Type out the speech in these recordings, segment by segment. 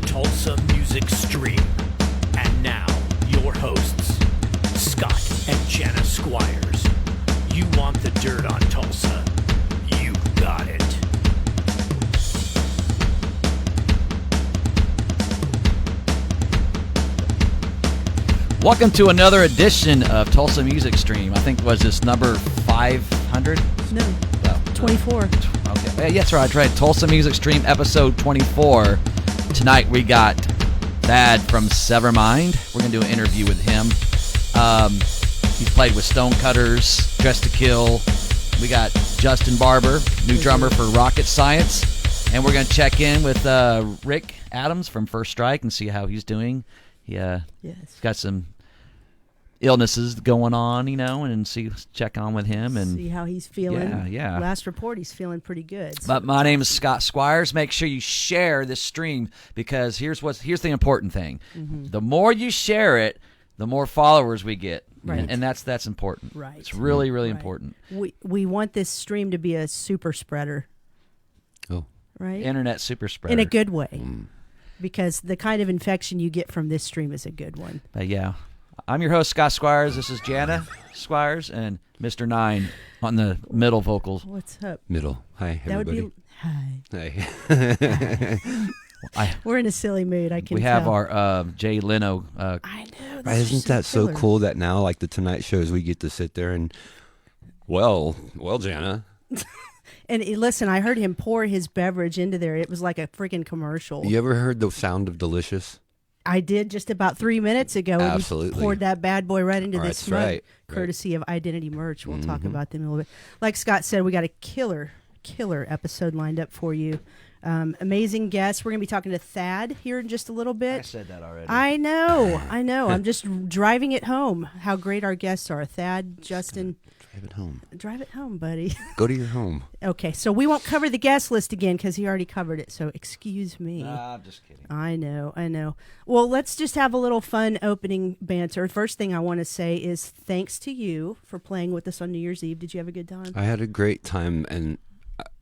Tulsa Music Stream. And now, your hosts, Scott and Jana Squires. You want the dirt on Tulsa? You got it. Welcome to another edition of Tulsa Music Stream. I think, was this number 500? No, 24. Okay, yeah, that's right. Tulsa Music Stream, episode 24. Tonight we got Thad from Severmind. We're going to do an interview with him. He's played with Stonecutters, Dressed to Kill. We got Justin Barber, new drummer for Rocket Science. And we're going to check in with Rick Adams from First Strike and see how he's doing. He's got some illnesses going on, and check on with him and see how he's feeling. Yeah. Last report, he's feeling pretty good. But my name is Scott Squires. Make sure you share this stream because here's the important thing: the more you share it, the more followers we get, right? And that's important. Right. It's really important. We want this stream to be a super spreader. Oh, right. Internet super spreader in a good way, because the kind of infection you get from this stream is a good one. But yeah. I'm your host, Scott Squires. This is Jana Squires and Mr. Nine on the middle vocals. What's up? Middle. Hi, everybody. That would be Hi. We're in a silly mood. I can. We have our Jay Leno. I know. Isn't that so cool that now, like the Tonight shows, we get to sit there and, well, Jana. And listen, I heard him pour his beverage into there. It was like a freaking commercial. You ever heard the sound of delicious? I did just about 3 minutes ago. Absolutely. And he poured that bad boy right into this mug, right. courtesy of Identity Merch. We'll talk about them a little bit. Like Scott said, we got a killer episode lined up for you. Amazing guests. We're going to be talking to Thad here in just a little bit. I said that already. I know. I'm just driving it home how great our guests are. Thad, Justin. Drive it home. Drive it home, buddy. Go to your home. Okay, so we won't cover the guest list again because he already covered it, so excuse me. Nah, I'm just kidding. I know. Well, let's just have a little fun opening banter. First thing I want to say is thanks to you for playing with us on New Year's Eve. Did you have a good time? I had a great time, and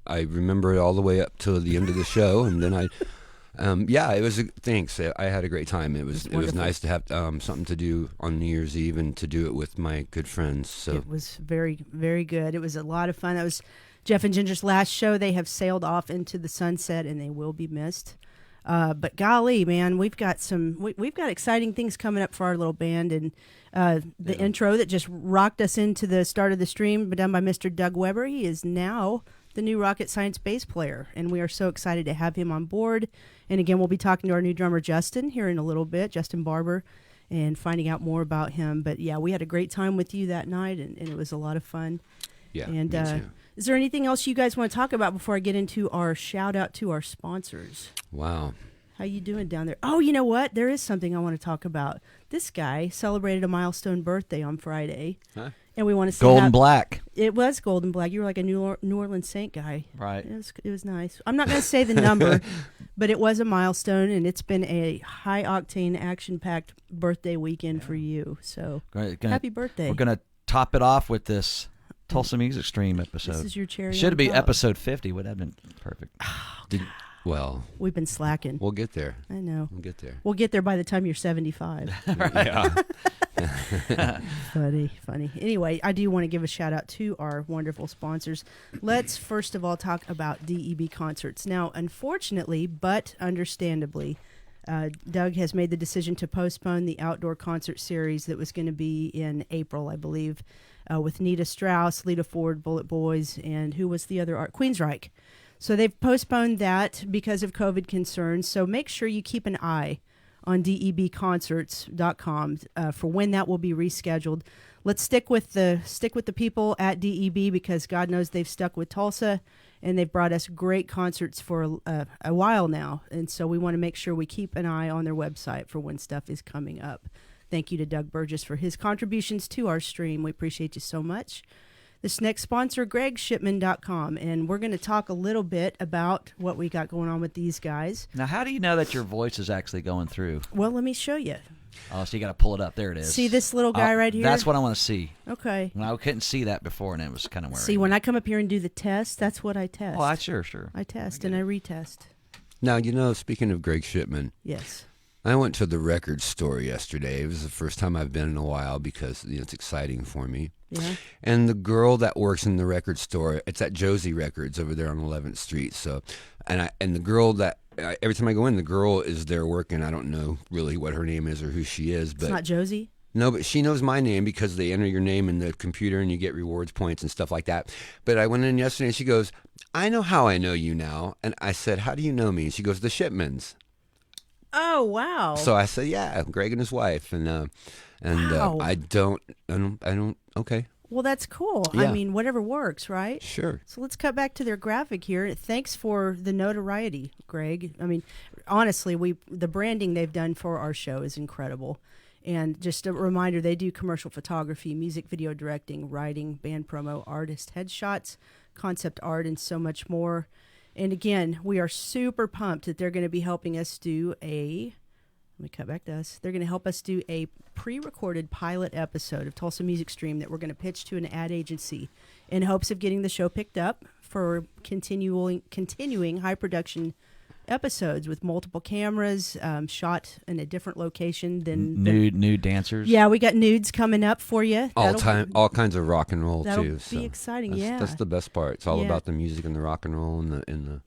I remember it all the way up to the end of the show, and then it was. Thanks. I had a great time. It was nice to have something to do on New Year's Eve and to do it with my good friends. So it was very, very good. It was a lot of fun. That was Jeff and Ginger's last show. They have sailed off into the sunset, and they will be missed. But golly, man, we've got exciting things coming up for our little band, and the intro that just rocked us into the start of the stream, done by Mr. Doug Weber. He is now the new Rocket Science bass player, and we are so excited to have him on board. And again, we'll be talking to our new drummer Justin here in a little bit, Justin Barber, and finding out more about him. But yeah, we had a great time with you that night, and it was a lot of fun. Yeah. And me too. is there anything else you guys want to talk about before I get into our shout out to our sponsors? Wow. How you doing down there? Oh, you know what? There is something I want to talk about. This guy celebrated a milestone birthday on Friday. Huh? And we want to see Golden Black. It was Golden Black. You were like a New Orleans Saint guy. Right. It was nice. I'm not going to say the number, but it was a milestone, and it's been a high-octane, action-packed birthday weekend for you. So happy birthday. We're going to top it off with this Tulsa Music Stream episode. This is your cherry. Should on be top. episode 50. Would have been perfect. Well, we've been slacking. We'll get there. I know. We'll get there. We'll get there by the time you're 75. Yeah. Funny. Anyway, I do want to give a shout out to our wonderful sponsors. Let's first of all talk about DEB concerts. Now, unfortunately, but understandably, Doug has made the decision to postpone the outdoor concert series that was going to be in April, I believe, with Nita Strauss, Lita Ford, Bullet Boys, and who was the other Queensryche. So they've postponed that because of COVID concerns. So make sure you keep an eye on debconcerts.com for when that will be rescheduled. Let's stick with the people at DEB, because God knows they've stuck with Tulsa and they've brought us great concerts for a while now. And so we want to make sure we keep an eye on their website for when stuff is coming up. Thank you to Doug Burgess for his contributions to our stream. We appreciate you so much. This next sponsor, GregShipman.com, and we're going to talk a little bit about what we got going on with these guys. Now, how do you know that your voice is actually going through? Well, let me show you. Oh, so you got to pull it up. There it is. See this little guy right here? That's what I want to see. Okay. I couldn't see that before, and it was kind of worrying. See, when I come up here and do the test, that's what I test. Oh, sure. I test and I retest. Now, speaking of Greg Shipman, Yes. I went to the record store yesterday. It was the first time I've been in a while because it's exciting for me. Yeah. And the girl that works in the record store, it's at Josie Records over there on 11th Street. So, and the girl that every time I go in, the girl is there working. I don't know really what her name is or who she is, but It's not Josie? no, but she knows my name because they enter your name in the computer and you get rewards points and stuff like that. But I went in yesterday and she goes, "I know how I know you now." And I said, "How do you know me?" And she goes, "The Shipmans." Oh, wow. So I said, "Yeah, Greg and his wife." And Wow. I don't. Okay, Well, that's cool. Yeah. I mean, whatever works, right? sure. So let's cut back to their graphic here. Thanks for the notoriety, Greg. I mean, honestly, the branding they've done for our show is incredible. And just a reminder, they do commercial photography, music video directing, writing, band promo, artist headshots, concept art, and so much more. And again, we are super pumped that they're going to be helping us do let me cut back to us. They're going to help us do a pre-recorded pilot episode of Tulsa Music Stream that we're going to pitch to an ad agency in hopes of getting the show picked up for continuing high production episodes with multiple cameras, shot in a different location than nude dancers. Yeah, we got nudes coming up for you. All kinds of rock and roll that'll too. be So exciting. that's the best part. It's all Yeah. about the music and the rock and roll and the.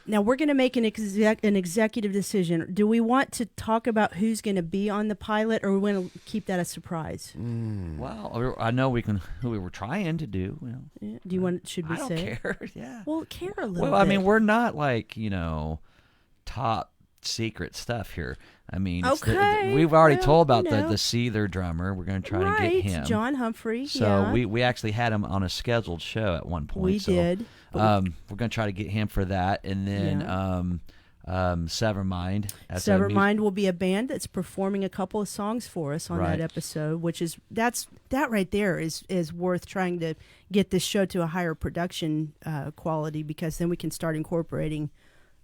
Now we're going to make an executive decision. Do we want to talk about who's going to be on the pilot, or we want to keep that a surprise? Well, I know who we were trying to do. Yeah. Do you want? Should we I don't say? care. Yeah. Well, care a little. Well, bit. I mean, we're not like top secret stuff here. I mean, Okay, we've already well, told about the Seether drummer. We're going to try to get him. John Humphrey. So yeah. we actually had him on a scheduled show at one point. We so, did. We're going to try to get him for that, and then Severmind. Severmind will be a band that's performing a couple of songs for us on Right. that episode, which is that right there is worth trying to get this show to a higher production quality, because then we can start incorporating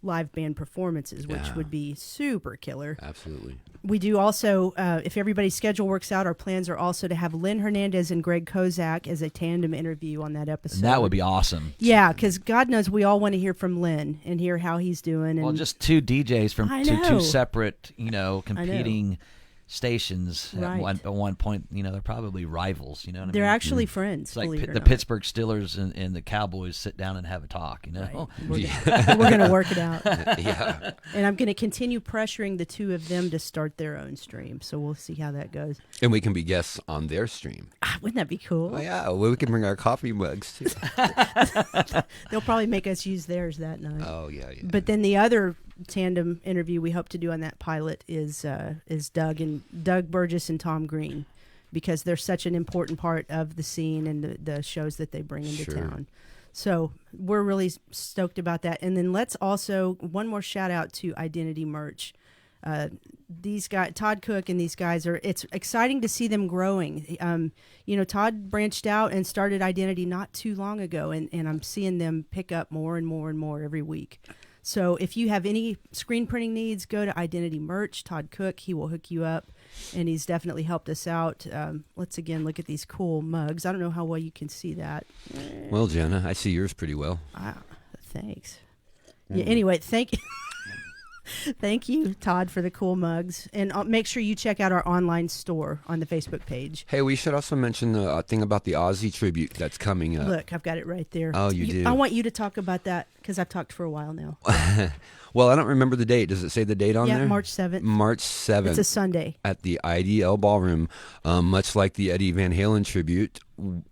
live band performances, which Yeah. would be super killer. Absolutely. We do also, if everybody's schedule works out, our plans are also to have Lynn Hernandez and Greg Kozak as a tandem interview on that episode. And that would be awesome. Yeah, because God knows we all want to hear from Lynn and hear how he's doing. And Well, just two DJs from I two know. separate, competing stations Right. at one point. They're probably rivals. You know what I they're mean? actually friends. It's like believe it or the not. Pittsburgh Steelers and the Cowboys sit down and have a talk. We're going to work it out. Yeah. And I'm going to continue pressuring the two of them to start their own stream. So we'll see how that goes. And we can be guests on their stream. Wouldn't that be cool? Oh, yeah. Well, we can bring our coffee mugs too. They'll probably make us use theirs that night. Oh, yeah. But then the other tandem interview we hope to do on that pilot is Doug Burgess and Tom Green, because they're such an important part of the scene and the shows that they bring into Sure. town. So we're really stoked about that. And then let's also, one more shout out to Identity Merch. These guys, Todd Cook and these guys it's exciting to see them growing. Todd branched out and started Identity not too long ago, and I'm seeing them pick up more and more and more every week. So if you have any screen printing needs, go to Identity Merch. Todd Cook, he will hook you up, and he's definitely helped us out. Let's again look at these cool mugs. I don't know how well you can see that. Well, Jenna, I see yours pretty well. Thanks. Yeah. Anyway, thank you. Thank you, Todd, for the cool mugs. And make sure you check out our online store on the Facebook page. Hey, we should also mention the thing about the Ozzy tribute that's coming up. Look, I've got it right there. Oh, you do? I want you to talk about that because I've talked for a while now. Well, I don't remember the date. Does it say the date on there? Yeah, March 7th. March 7th. It's a Sunday. At the IDL Ballroom. Much like the Eddie Van Halen tribute,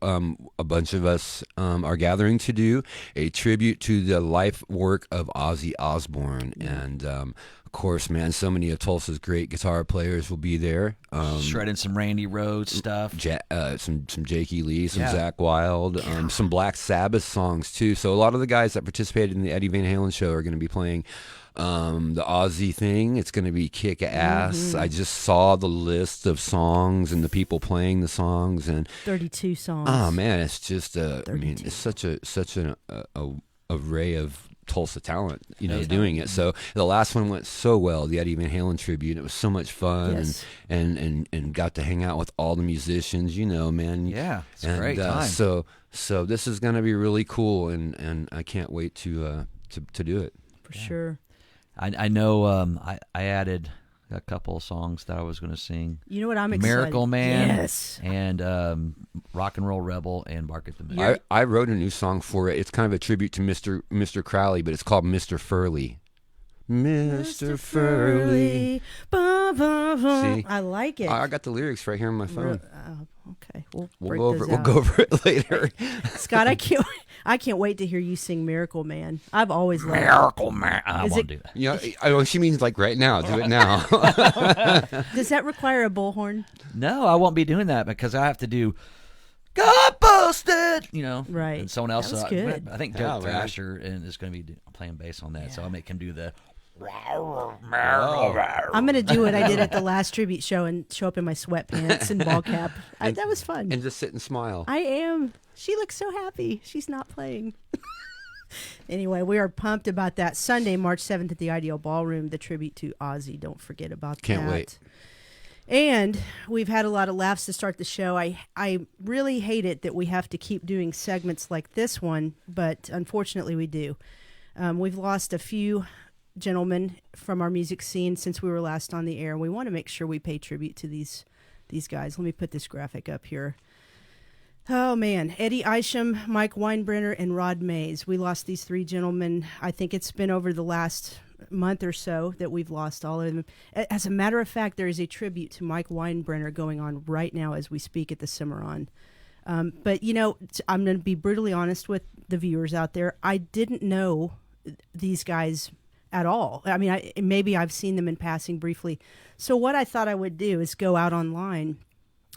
a bunch of us are gathering to do a tribute to the life work of Ozzy Osbourne. And, of course, man, so many of Tulsa's great guitar players will be there. Shredding some Randy Rhoads stuff. Some Jakey Lee, some Yeah. Zakk Wylde, some Black Sabbath songs too. So a lot of the guys that participated in the Eddie Van Halen show are going to be playing the Ozzy thing. It's going to be kick ass. I just saw the list of songs and the people playing the songs, and 32 songs. oh man, it's just I mean, 32. it's such an array of Tulsa talent, doing it. So the last one went so well, the Eddie Van Halen tribute. It was so much fun, Yes. and got to hang out with all the musicians, man. Yeah, it's a great time. So this is going to be really cool, and I can't wait to do it. For sure. I know I added a couple of songs that I was going to sing. You know what I'm excited? Miracle Man. Yes. And Rock and Roll Rebel and Bark at the Moon. I wrote a new song for it. It's kind of a tribute to Mr. Crowley, but it's called Mr. Furley. Mr. Furley. Ba, ba, ba. See? I like it. I got the lyrics right here on my phone. Okay, we'll We'll break go over those it. out. We'll go over it later. Scott, I can't wait to hear you sing Miracle Man. I've always loved Miracle Man. I Is won't it- do that. She means like right now. Do it now. it. Does that require a bullhorn? No, I won't be doing that because I have to do God Posted, Right. And someone else. That was good. I think Yeah, Derek man. Thrasher is going to be playing bass on that, so I'll make him do the. I'm going to do what I did at the last tribute show and show up in my sweatpants and ball cap. That was fun. And just sit and smile. I am. She looks so happy. She's not playing. Anyway, we are pumped about that. Sunday, March 7th at the Ideal Ballroom, the tribute to Ozzy. Don't forget about that. Can't wait. And we've had a lot of laughs to start the show. I really hate it that we have to keep doing segments like this one, but unfortunately we do. We've lost a few gentlemen from our music scene since we were last on the air, and we want to make sure we pay tribute to these guys. Let me put this graphic up here. Oh, man. Eddie Isham, Mike Weinbrenner, and Rod Mays. We lost these three gentlemen. I think it's been over the last month or so that we've lost all of them. As a matter of fact, there is a tribute to Mike Weinbrenner going on right now as we speak at the Cimarron. But, I'm going to be brutally honest with the viewers out there. I didn't know these guys at all. I mean, maybe I've seen them in passing briefly. So what I thought I would do is go out online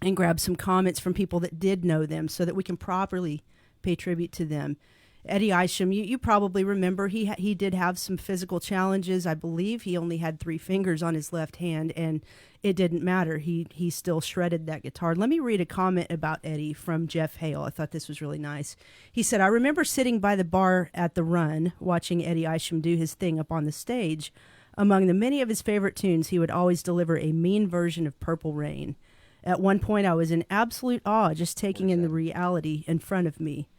and grab some comments from people that did know them so that we can properly pay tribute to them. Eddie Isham, you probably remember he did have some physical challenges. I believe he only had 3 fingers on his left hand, and it didn't matter. He still shredded that guitar. Let me read a comment about Eddie from Jeff Hale. I thought this was really nice. He said, I remember sitting by the bar at the Run, watching Eddie Isham do his thing up on the stage. Among the many of his favorite tunes, he would always deliver a mean version of Purple Rain. At one point, I was in absolute awe just taking in the reality in front of me.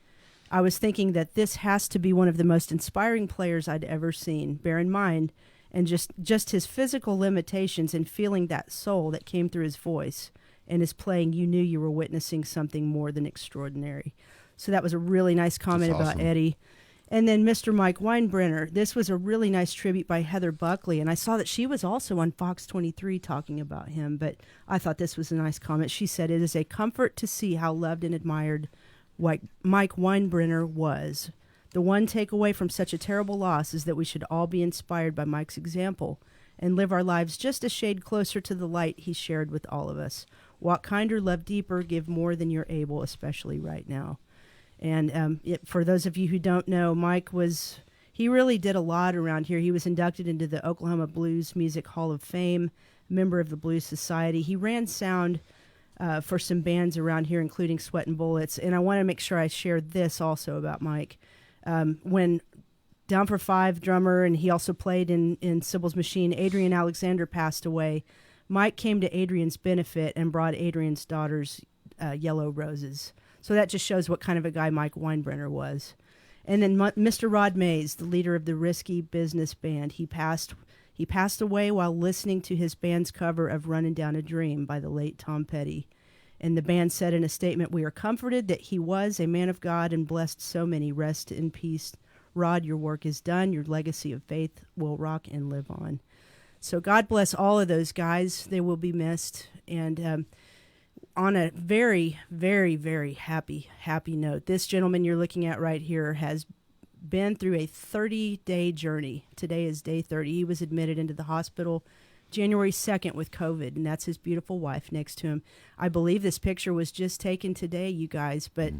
I was thinking that this has to be one of the most inspiring players I'd ever seen. Bear in mind, and just his physical limitations and feeling that soul that came through his voice and his playing, you knew you were witnessing something more than extraordinary. So that was a really nice comment That's about awesome. Eddie. And then Mr. Mike Weinbrenner. This was a really nice tribute by Heather Buckley, and I saw that she was also on Fox 23 talking about him, but I thought this was a nice comment. She said, it is a comfort to see how loved and admired Mike Weinbrenner was. The one takeaway from such a terrible loss is that we should all be inspired by Mike's example and live our lives just a shade closer to the light he shared with all of us. Walk kinder, love deeper, give more than you're able, especially right now. And for those of you who don't know, Mike he really did a lot around here. He was inducted into the Oklahoma Blues Music Hall of Fame, member of the Blues Society. He ran sound for some bands around here, including Sweat and Bullets. And I want to make sure I share this also about Mike. When Down for Five drummer, and he also played in Sybil's Machine, Adrian Alexander passed away, Mike came to Adrian's benefit and brought Adrian's daughters yellow roses. So that just shows what kind of a guy Mike Weinbrenner was. And then Mr. Rod Mays, the leader of the Risky Business Band, he passed He passed away while listening to his band's cover of Running Down a Dream by the late Tom Petty. And the band said in a statement, "We are comforted that he was a man of God and blessed so many. Rest in peace. Rod, your work is done. Your legacy of faith will rock and live on." So God bless all of those guys. They will be missed. And on a very, very, very happy note, this gentleman you're looking at right here has been through a 30-day journey. Today is day 30. He was admitted into the hospital January 2nd with COVID, and that's his beautiful wife next to him. I believe this picture was just taken today, you guys, but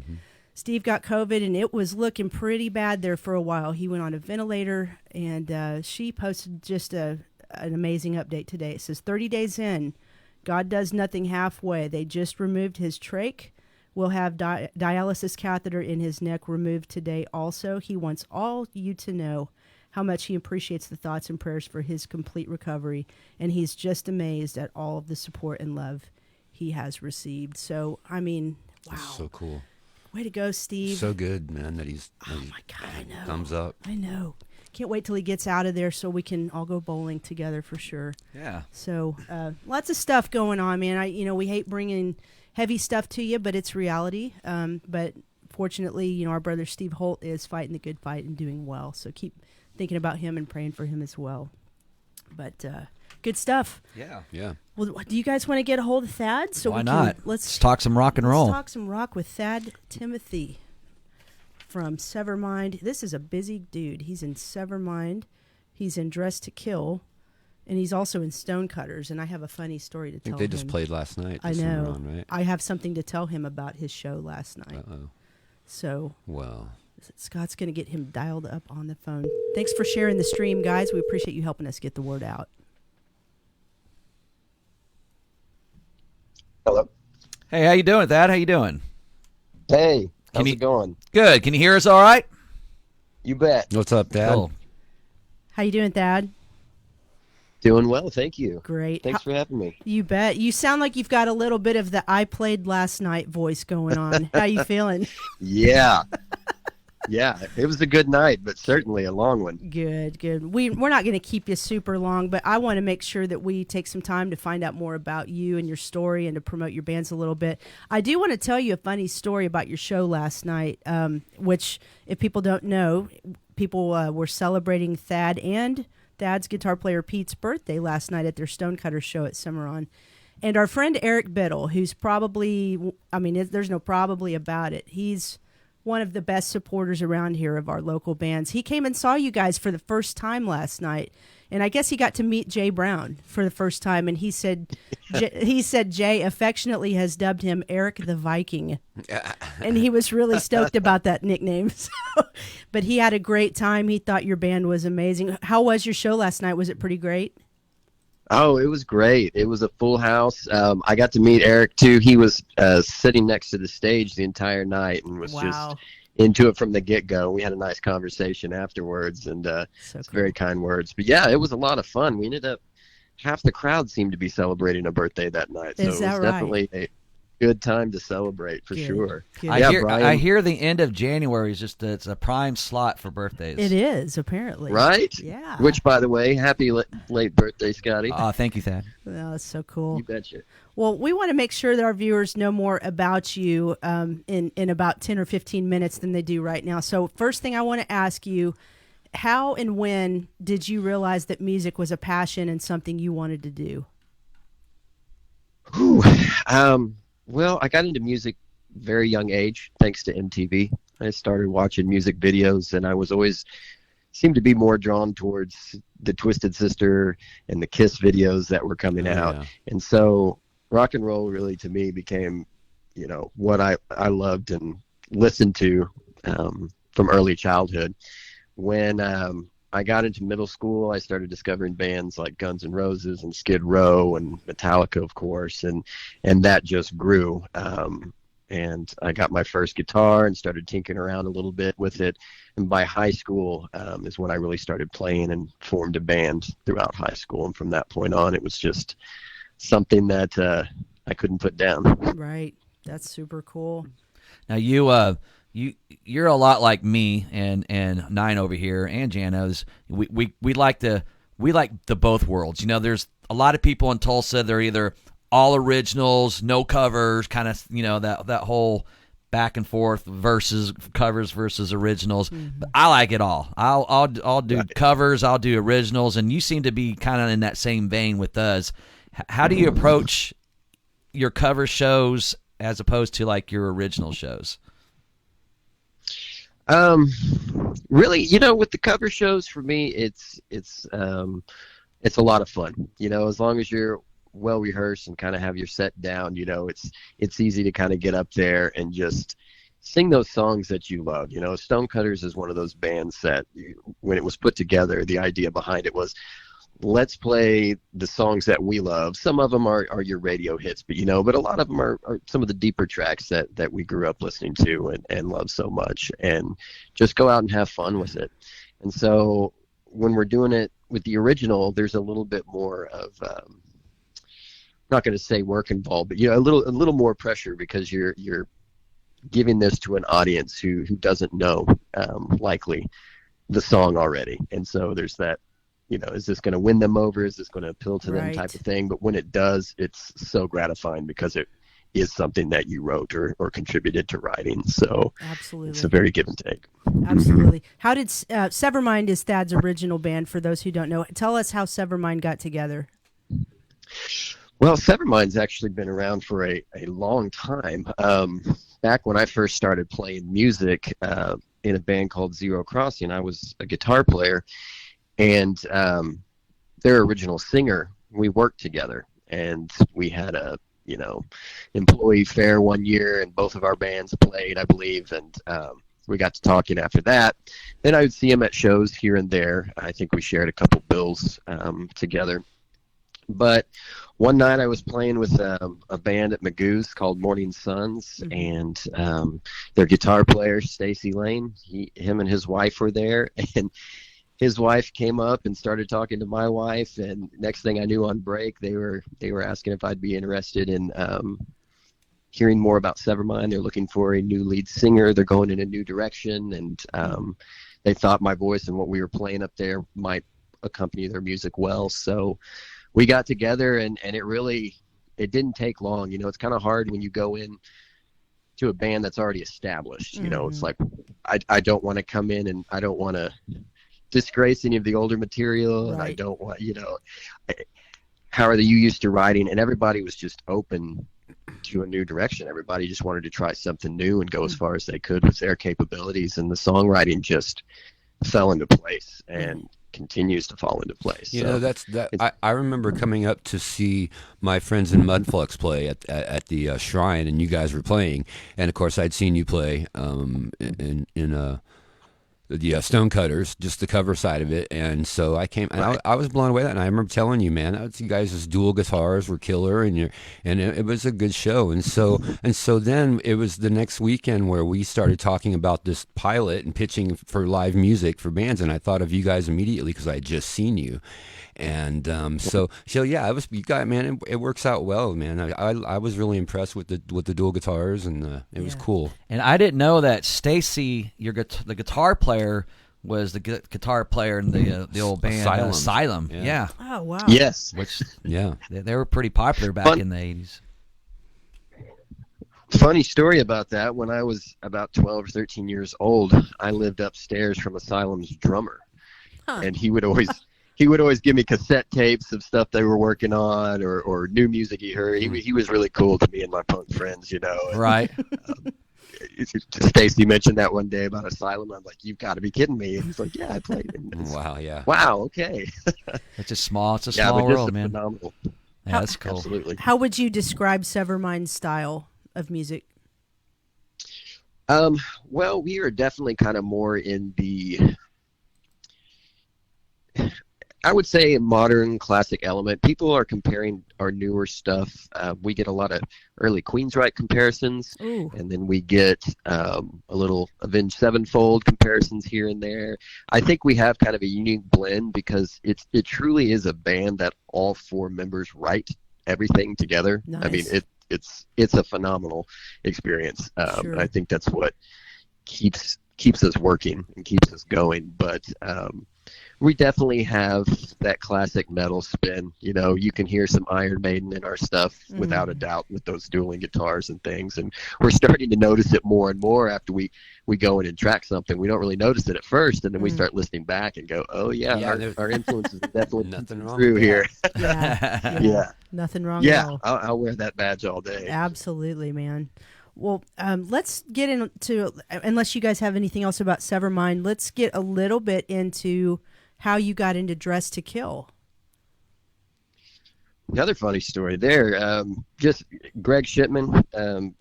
Steve got COVID, and it was looking pretty bad there for a while. He went on a ventilator, and she posted just an amazing update today. It says, 30 days in, God does nothing halfway. They just removed his trach. We'll have dialysis catheter in his neck removed today also. He wants all you to know how much he appreciates the thoughts and prayers for his complete recovery, and he's just amazed at all of the support and love he has received. So, I mean, wow. That's so cool. Way to go, Steve. So good, man, that he's Oh, my God, I know. thumbs up. I know. Can't wait till he gets out of there so we can all go bowling together for sure. Yeah. So lots of stuff going on, man. We hate bringing heavy stuff to you, but it's reality. But fortunately, our brother Steve Holt is fighting the good fight and doing well. So keep thinking about him and praying for him as well. But good stuff. Yeah. Yeah. Well, do you guys want to get a hold of Thad? So Why we not? Can, Let's talk some rock and roll. Let's talk some rock with Thad Timothy from Severmind. This is a busy dude. He's in Severmind. He's in Dress to Kill. And he's also in Stonecutters. And I have a funny story to I tell think they him. just played last night. I this know. summer on, right? I have something to tell him about his show last night. Uh-oh. So Well, Scott's going to get him dialed up on the phone. Thanks for sharing the stream, guys. We appreciate you helping us get the word out. Hello. Hey, how you doing, Thad? How you doing? Hey, how's it going? Good. Can you hear us all right? You bet. what's up, Dad? Cool. How you doing, Thad? Doing well, thank you. Great. Thanks for having me. You bet. You sound like you've got a little bit of the "I played last night" voice going on. How you feeling? Yeah. Yeah, it was a good night, but certainly a long one. Good. We're not going to keep you super long, but I want to make sure that we take some time to find out more about you and your story and to promote your bands a little bit. I do want to tell you a funny story about your show last night, which, if people don't know, people were celebrating Thad and Thad's guitar player Pete's birthday last night at their Stonecutters show at Cimarron. And our friend Eric Biddle, who's probably, there's no probably about it, he's one of the best supporters around here of our local bands. He came and saw you guys for the first time last night, and I guess he got to meet Jay Brown for the first time, and he said Jay affectionately has dubbed him Eric the Viking, and he was really stoked about that nickname. So, but he had a great time. He thought your band was amazing. How was your show last night? Was it pretty great? Oh, it was great. It was a full house. I got to meet Eric, too. He was sitting next to the stage the entire night and was just into it from the get-go. We had a nice conversation afterwards, and very kind words. But, yeah, it was a lot of fun. We ended up, half the crowd seemed to be celebrating a birthday that night. So it was definitely a good time to celebrate, for sure. Good. I hear the end of January is just it's a prime slot for birthdays. It is, apparently. Right? Yeah. Which, by the way, happy late birthday, Scotty. Thank you, Thad. Oh, that's so cool. You betcha. Well, we want to make sure that our viewers know more about you in about 10 or 15 minutes than they do right now. So first thing I want to ask you, how and when did you realize that music was a passion and something you wanted to do? Well, I got into music very young age, thanks to MTV. I started watching music videos, and I was always seemed to be more drawn towards the Twisted Sister and the Kiss videos that were coming out. Yeah. And so rock and roll really, to me, became, what I loved and listened to from early childhood. When I got into middle school, I started discovering bands like Guns N' Roses and Skid Row and Metallica, of course, and that just grew. And I got my first guitar and started tinkering around a little bit with it. And by high school is when I really started playing and formed a band throughout high school. And from that point on, it was just something that I couldn't put down. Right. That's super cool. Now you're a lot like me and Nine over here and Janos. We like to we like the both worlds. You know, there's a lot of people in Tulsa, they're either all originals, no covers, kind of, you know, that whole back and forth versus covers versus originals. But I like it all. I'll do covers, I'll do originals, and you seem to be kind of in that same vein with us. How do you approach your cover shows as opposed to like your original shows? Really, you know, with the cover shows, for me, it's a lot of fun. You know, as long as you're well rehearsed and kind of have your set down, you know, it's easy to kind of get up there and just sing those songs that you love. You know, Stonecutters is one of those bands that, when it was put together, the idea behind it was, let's play the songs that we love. Some of them are your radio hits, but you know, but a lot of them are some of the deeper tracks that we grew up listening to and love so much, and just go out and have fun with it. And so when we're doing it with the original, there's a little bit more of not going to say work involved, but you know, a little more pressure, because you're giving this to an audience who doesn't know likely the song already. And so there's that, you know, is this going to win them over? Is this going to appeal to them type of thing? But when it does, it's so gratifying, because it is something that you wrote or contributed to writing. So absolutely, it's a very give and take. Absolutely. How did Severmind is Thad's original band, for those who don't know? Tell us how Severmind got together. Well, Severmind's actually been around for a long time. Back when I first started playing music in a band called Zero Crossing, I was a guitar player, and their original singer, we worked together, and we had a, you know, employee fair one year, and both of our bands played, I believe, and we got to talking after that. Then I would see him at shows here and there. I think we shared a couple bills together. But one night I was playing with a band at Magoo's called Morning Suns, and their guitar player, Stacy Lane, him and his wife were there, and his wife came up and started talking to my wife, and next thing I knew, on break, they were asking if I'd be interested in hearing more about Severmind. They're looking for a new lead singer. They're going in a new direction, and they thought my voice and what we were playing up there might accompany their music well. So we got together, and it didn't take long. You know, it's kind of hard when you go in to a band that's already established. You know, it's like, I don't want to come in, and I don't want to disgrace any of the older material, and I don't want, you know, how are you used to writing? And everybody was just open to a new direction. Everybody just wanted to try something new and go as far as they could with their capabilities, and the songwriting just fell into place and continues to fall into place. You know, I remember coming up to see my friends in Mudflux play at the Shrine, and you guys were playing, and of course I'd seen you play in the Stonecutters, just the cover side of it, and so I came, and I was blown away with that, and I remember telling you, man, you guys' dual guitars were killer, and it was a good show, and so then it was the next weekend where we started talking about this pilot and pitching for live music for bands, and I thought of you guys immediately because I had just seen you. And so yeah, you got, man. It works out well, man. I was really impressed with the dual guitars, and it was cool. And I didn't know that Stacy, the guitar player, was the guitar player in the old band Asylum. Yeah. Oh wow. Yes. Which they were pretty popular back in the 80s. Funny story about that. When I was about 12 or 13 years old, I lived upstairs from Asylum's drummer, and he would always. He would always give me cassette tapes of stuff they were working on, or new music he heard. He was really cool to me and my punk friends, you know. And, right. Stacy mentioned that one day about Asylum. I'm like, you've got to be kidding me. And he's like, yeah, I played it. Wow, yeah. Wow, okay. It's a small world, man. Phenomenal. Yeah, that's cool. Absolutely. How would you describe Severmind's style of music? Well, we are definitely kind of more in the, I would say, modern classic element. People are comparing our newer stuff. We get a lot of early Queensryche comparisons, and then we get a little Avenged Sevenfold comparisons here and there. I think we have kind of a unique blend, because it truly is a band that all four members write everything together. Nice. I mean, it's a phenomenal experience. Sure. I think that's what keeps us working and keeps us going. But we definitely have that classic metal spin. You know, you can hear some Iron Maiden in our stuff without a doubt with those dueling guitars and things. And we're starting to notice it more and more after we go in and track something. We don't really notice it at first, and then we start listening back and go, oh, yeah, our influences are definitely nothing wrong through with here. Yeah. Nothing wrong at Yeah, all. I'll wear that badge all day. Absolutely, man. Well, let's get into, unless you guys have anything else about Severmind, let's get a little bit into how you got into Dress to Kill. Another funny story there. Just Greg Shipman,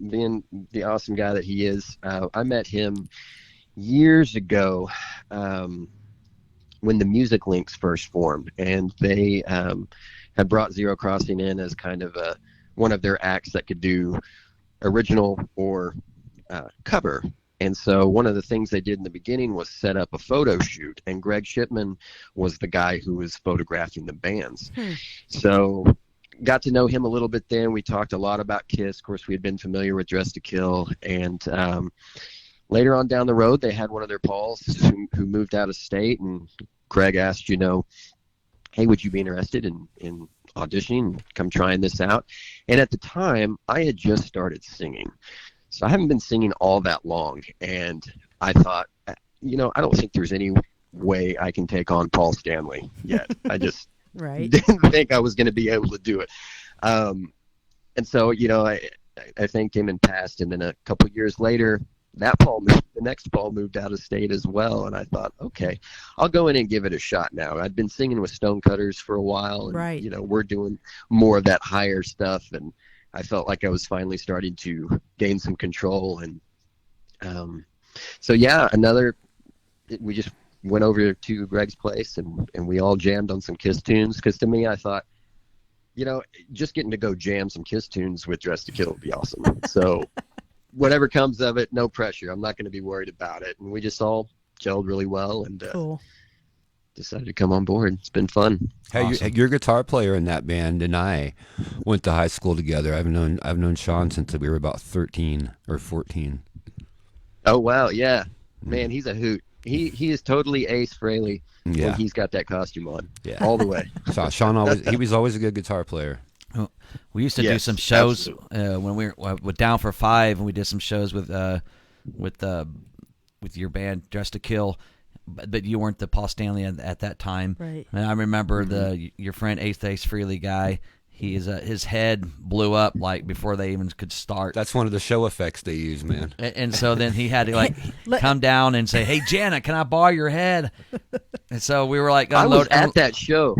being the awesome guy that he is, I met him years ago when the Music Links first formed, and they had brought Zero Crossing in as kind of one of their acts that could do original or cover. And so one of the things they did in the beginning was set up a photo shoot, and Greg Shipman was the guy who was photographing the bands. So got to know him a little bit then. We talked a lot about Kiss. Of course, we had been familiar with Dress to Kill. And later on down the road, they had one of their Pauls who moved out of state, and Greg asked, hey, would you be interested in auditioning, come trying this out? And at the time, I had just started singing. So I haven't been singing all that long, and I thought, I don't think there's any way I can take on Paul Stanley yet. I just didn't think I was going to be able to do it. And so, I thanked him and passed, and then a couple years later, the next Paul moved out of state as well, and I thought, okay, I'll go in and give it a shot now. I'd been singing with Stonecutters for a while, and we're doing more of that higher stuff, and I felt like I was finally starting to gain some control. And we just went over to Greg's place, and we all jammed on some Kiss tunes, because to me, I thought, just getting to go jam some Kiss tunes with Dress to Kill would be awesome. So whatever comes of it, no pressure. I'm not going to be worried about it. And we just all gelled really well, and decided to come on board. It's been fun. Hey, awesome. You're a guitar player in that band, and I went to high school together. I've known Sean since we were about 13 or 14. Oh wow, yeah, man, he's a hoot. He is totally Ace Frehley when he's got that costume on, all the way. So Sean was always a good guitar player. We used to do some shows when we were with Down for Five, and we did some shows with your band Dress to Kill. But you weren't the Paul Stanley at that time. Right. And I remember your friend Ace Frehley guy. His head blew up like before they even could start. That's one of the show effects they use, man. And so then he had to come down and say, "Hey, Janet, can I borrow your head?" And so we were like, I was at that show.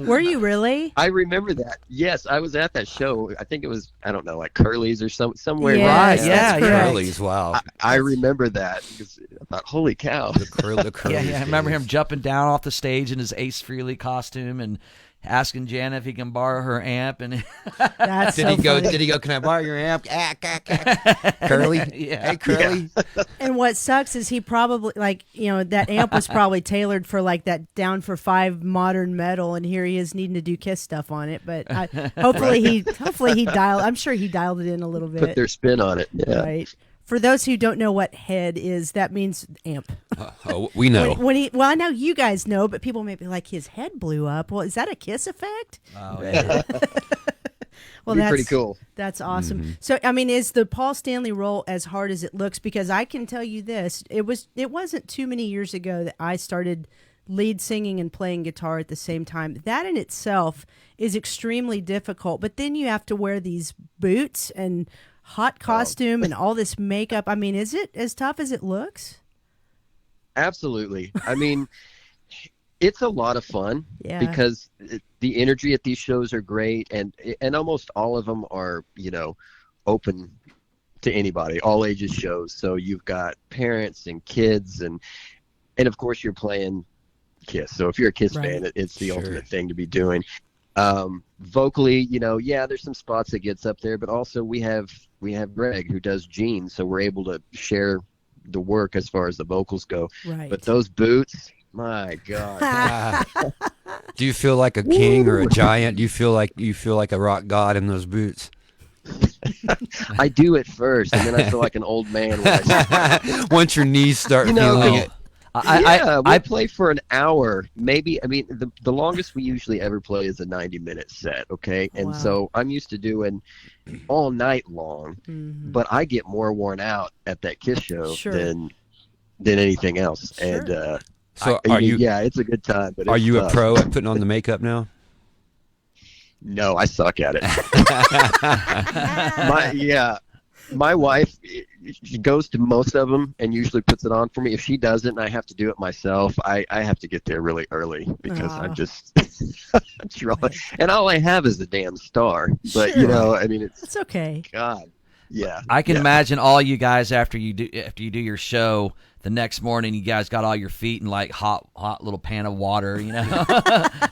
Were you really? I remember that. Yes, I was at that show. I think it was, I don't know, like Curly's or somewhere. Yes, right? Yeah, Curly's. Wow. I remember that because I thought, holy cow, the Curly's. Yeah. I remember him jumping down off the stage in his Ace Frehley costume and asking Janet if he can borrow her amp, and that's did he go? Can I borrow your amp? Curly, hey Curly. Yeah. And what sucks is he probably that amp was probably tailored for like that Down for Five modern metal, and here he is needing to do Kiss stuff on it. But hopefully he dialed. I'm sure he dialed it in a little bit. Put their spin on it. Yeah. Right. For those who don't know what head is, that means amp. We know. I know you guys know, but people may be like, his head blew up. Well, is that a Kiss effect? Oh, yeah. Well, that's pretty cool. That's awesome. Mm-hmm. So, I mean, is the Paul Stanley role as hard as it looks? Because I can tell you this, it wasn't too many years ago that I started lead singing and playing guitar at the same time. That in itself is extremely difficult. But then you have to wear these boots and hot costume and all this makeup. I mean, is it as tough as it looks? Absolutely. I mean, it's a lot of fun because the energy at these shows are great, and almost all of them are, open to anybody, all ages shows. So you've got parents and kids, and of course you're playing Kiss. So if you're a Kiss fan, it's the ultimate thing to be doing. Vocally, there's some spots that gets up there, but also we have Greg who does Gene, so we're able to share the work as far as the vocals go. Right. But those boots, my God. Do you feel like a king or a giant? Do you feel like a rock god in those boots? I do at first, and then I feel like an old man when once your knees start feeling it. We play for an hour, maybe. I mean, the longest we usually ever play is a 90-minute set, okay? And so I'm used to doing all night long, but I get more worn out at that Kiss show than anything else. Sure. And So it's a good time. But are it's you tough. a pro at putting on the makeup now? No, I suck at it. My wife, she goes to most of them and usually puts it on for me. If she doesn't and I have to do it myself, I have to get there really early because I'm just trying. And all I have is the damn star. But I mean, it's okay. God, yeah. I can imagine all you guys after you do your show. The next morning, you guys got all your feet in like hot little pan of water,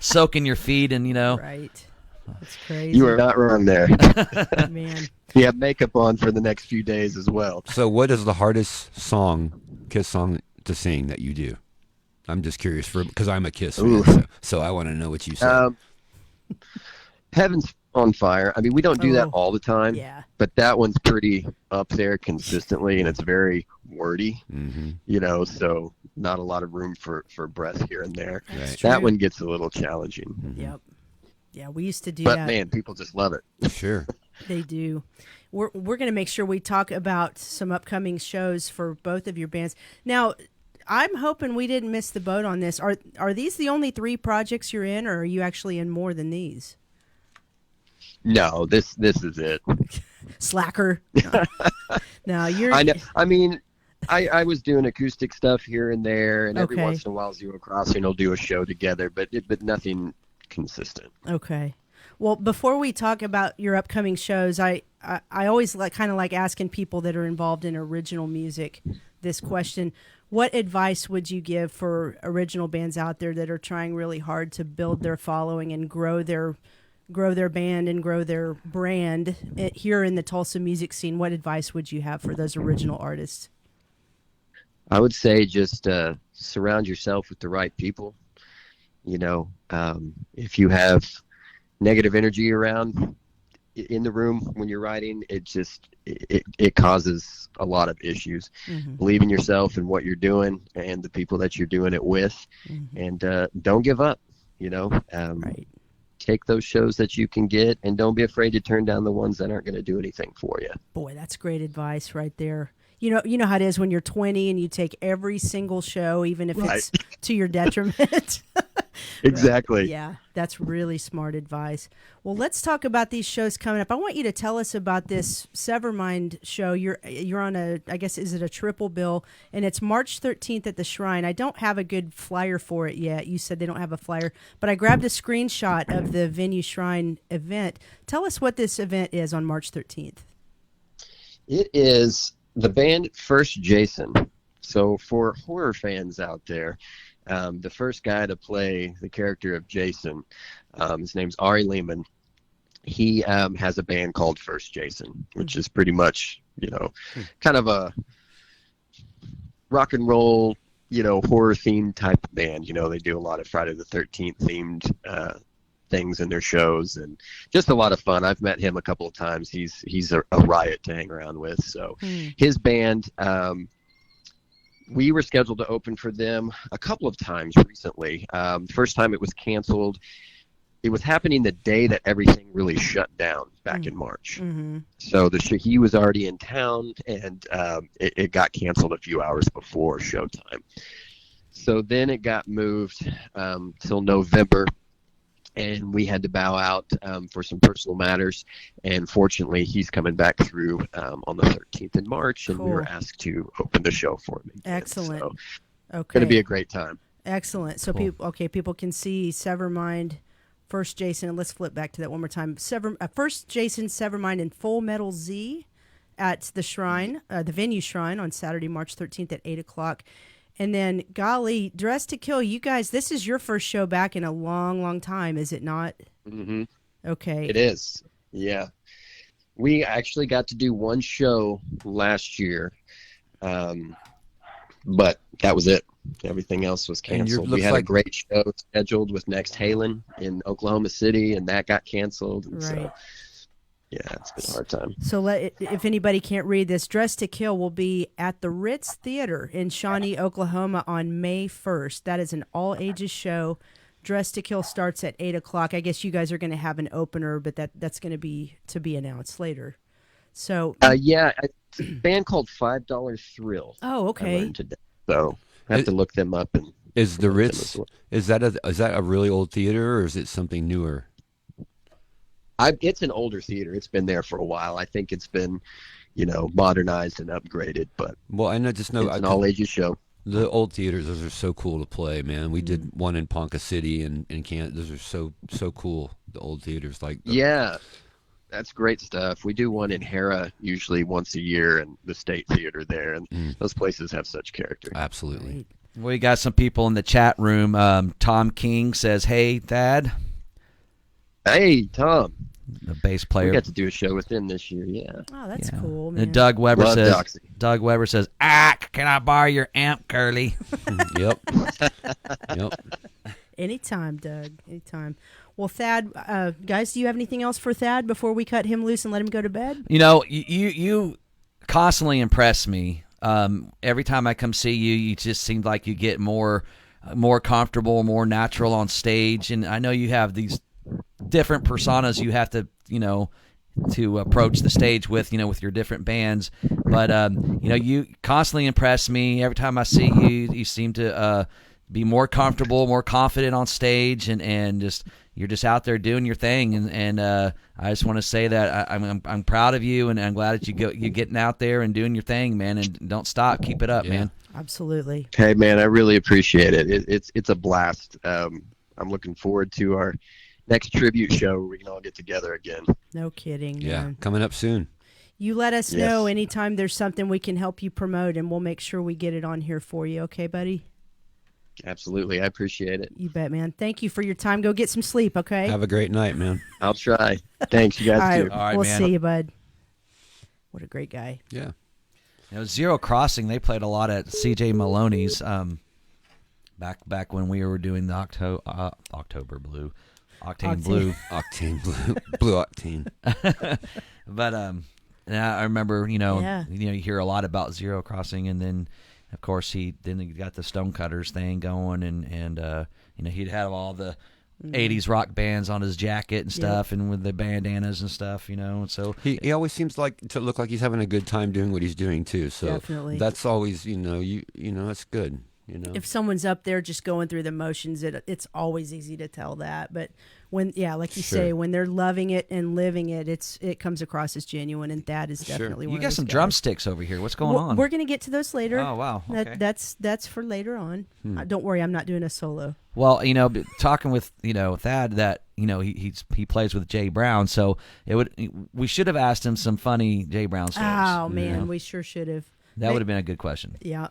soaking your feet and Right. That's crazy. You are not wrong there. Man. You have makeup on for the next few days as well. So what is the hardest Kiss song to sing that you do? I'm just curious because I'm a Kiss fan, so I want to know what you say. Heaven's on Fire. I mean, we don't do that all the time, but that one's pretty up there consistently, and it's very wordy, so not a lot of room for breath here and there. That one gets a little challenging. Mm-hmm. Yep. Yeah, we used to do that. But man, people just love it. Sure. They do. We're going to make sure we talk about some upcoming shows for both of your bands. Now, I'm hoping we didn't miss the boat on this. Are these the only 3 projects you're in, or are you actually in more than these? No, this is it. Slacker. No, you're. I know. I mean, I was doing acoustic stuff here and there, and every once in a while, Zero Crossing will do a show together, but nothing consistent. Okay. Well, before we talk about your upcoming shows, I always kind of like asking people that are involved in original music this question. What advice would you give for original bands out there that are trying really hard to build their following and grow their band and grow their brand here in the Tulsa music scene? What advice would you have for those original artists? I would say just surround yourself with the right people. If you have negative energy around in the room when you're writing, it causes a lot of issues. Believe in yourself and what you're doing and the people that you're doing it with, and don't give up. Right. Take those shows that you can get, and don't be afraid to turn down the ones that aren't going to do anything for you. Boy, that's great advice right there. You know how it is when you're 20 and you take every single show, even if it's to your detriment. Exactly. Right. Yeah, that's really smart advice. Well, let's talk about these shows coming up. I want you to tell us about this Severmind show. You're on I guess, is it a triple bill? And it's March 13th at the Shrine. I don't have a good flyer for it yet. You said they don't have a flyer, but I grabbed a screenshot of the Venue Shrine event. Tell us what this event is on March 13th. It is the band First Jason. So for horror fans out there, the first guy to play the character of Jason, his name's Ari Lehman. He has a band called First Jason, which is pretty much, kind of a rock and roll, horror themed type of band. They do a lot of Friday the 13th themed things in their shows, and just a lot of fun. I've met him a couple of times. He's a riot to hang around with. So his band, we were scheduled to open for them a couple of times recently. First time it was canceled. It was happening the day that everything really shut down back in March. So he was already in town, and it got canceled a few hours before showtime. So then it got moved till November, and we had to bow out for some personal matters. And fortunately, he's coming back through on the 13th in March, and we were asked to open the show for him again. Excellent. So, okay. Going to be a great time. Excellent. So people can see Severmind, First Jason, and let's flip back to that one more time. First Jason, Severmind, and Full Metal Z at the Shrine, the Venue Shrine, on Saturday, March 13th at 8 o'clock. And then, golly, Dress to Kill, you guys, this is your first show back in a long, long time, is it not? Mm-hmm. Okay. It is, yeah. We actually got to do one show last year, but that was it. Everything else was canceled. We had a great show scheduled with Next Halen in Oklahoma City, and that got canceled. And right. Yeah, it's been a hard time. So if anybody can't read this, Dress to Kill will be at the Ritz Theater in Shawnee, Oklahoma on May 1st. That is an all-ages show. Dress to Kill starts at 8 o'clock. I guess you guys are going to have an opener, but that's going to be announced later. So yeah, it's a band called $5 Thrill. Oh, okay. I learned today. So I have to look them up. And is the Ritz, is that a really old theater, or is it something newer? It's an older theater. It's been there for a while. I think it's been, modernized and upgraded. But well, I just know it's an all ages show. The old theaters, those are so cool to play, man. We did one in Ponca City and those are so cool. The old theaters, yeah, that's great stuff. We do one in Hera usually once a year, and the State Theater there, and those places have such character. Absolutely. We got some people in the chat room. Tom King says, "Hey, Thad." Hey, Tom. The bass player. We got to do a show with him this year, yeah. Oh, that's cool, man. And Doug Weber Love says, Doxy. Doug Weber says, can I borrow your amp, Curly? Yep. Anytime, Doug. Anytime. Well, Thad, guys, do you have anything else for Thad before we cut him loose and let him go to bed? You constantly impress me. Every time I come see you, you just seem like you get more comfortable, more natural on stage. And I know you have these different personas you have to, to approach the stage with, with your different bands. But, you constantly impress me. Every time I see you, you seem to be more comfortable, more confident on stage, and just you're just out there doing your thing. And I just want to say that I'm proud of you, and I'm glad that you're getting out there and doing your thing, man. And don't stop. Keep it up, man. Absolutely. Hey, man, I really appreciate it. It's a blast. I'm looking forward to our next tribute show where we can all get together again. No kidding, Yeah, man. coming up soon. You let us know anytime there's something we can help you promote, and we'll make sure we get it on here for you. Okay, buddy? Absolutely. I appreciate it. You bet, man. Thank you for your time. Go get some sleep, okay? Have a great night, man. I'll try. Thanks, you guys, too. All right, we'll man. see you, bud. What a great guy. Yeah. Zero Crossing, they played a lot at CJ Maloney's back when we were doing the October Blue. Octane Blue. Octane Blue. Blue Octane. But I remember, you hear a lot about Zero Crossing, and then of course he got the Stonecutters thing going, and he'd have all the 80s rock bands on his jacket and stuff, and with the bandanas and stuff, and so he always seems to look like he's having a good time doing what he's doing too. So Definitely. that's always that's good. If someone's up there just going through the motions, it's always easy to tell that. But when, like you say, when they're loving it and living it, it comes across as genuine, and that is definitely one You of got those some guys. drumsticks over here. What's going on? We're going to get to those later. Oh, wow. Okay. That's for later on. Don't worry, I'm not doing a solo. Well, talking with Thad, that he plays with Jay Brown, so we should have asked him some funny Jay Brown stories. Oh man, we sure should have. That would have been a good question. Yeah,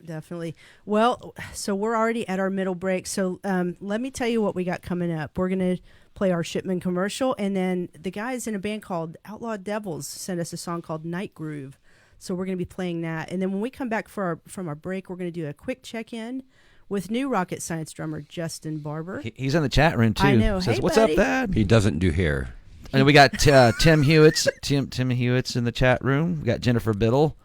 definitely. Well, so we're already at our middle break. So let me tell you what we got coming up. We're going to play our Shipman commercial, and then the guys in a band called Outlaw Devils sent us a song called Night Groove. So we're going to be playing that. And then when we come back from our break, we're going to do a quick check-in with new Rocket Science drummer Justin Barber. He's in the chat room, too. I know. Says, Hey, what's buddy. up, Thad? He doesn't do hair. And we got Tim Hewitt's Tim Hewitt's in the chat room. We got Jennifer Biddle,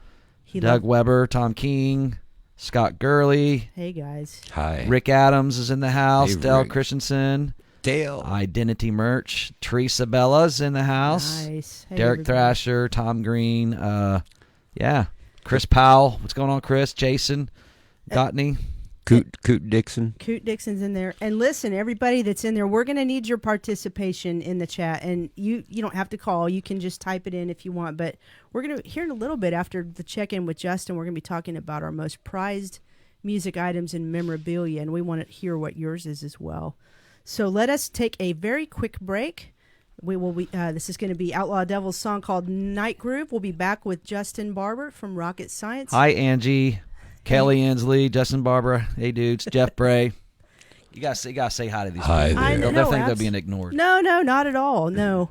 Doug Weber, Tom King, Scott Gurley. Hey, guys. Hi. Rick Adams is in the house. Hey, Dale Rick. Christensen. Dale. Identity Merch. Teresa Bella's in the house. Nice. Hey, Derek everybody. Thrasher. Tom Green. Chris Powell. What's going on, Chris? Jason. Gotney. Coot Dixon. Coot Dixon's in there. And listen, everybody that's in there, we're going to need your participation in the chat. And you don't have to call. You can just type it in if you want. But we're going to hear in a little bit after the check-in with Justin, we're going to be talking about our most prized music items and memorabilia. And we want to hear what yours is as well. So let us take a very quick break. We will be. This is going to be Outlaw Devil's song called Night Groove. We'll be back with Justin Barber from Rocket Science. Hi, Angie. Kelly Ansley, Justin Barbara, hey dudes, Jeff Bray. You gotta say hi to these Hi people. there. They'll think they're being ignored. No, not at all. No,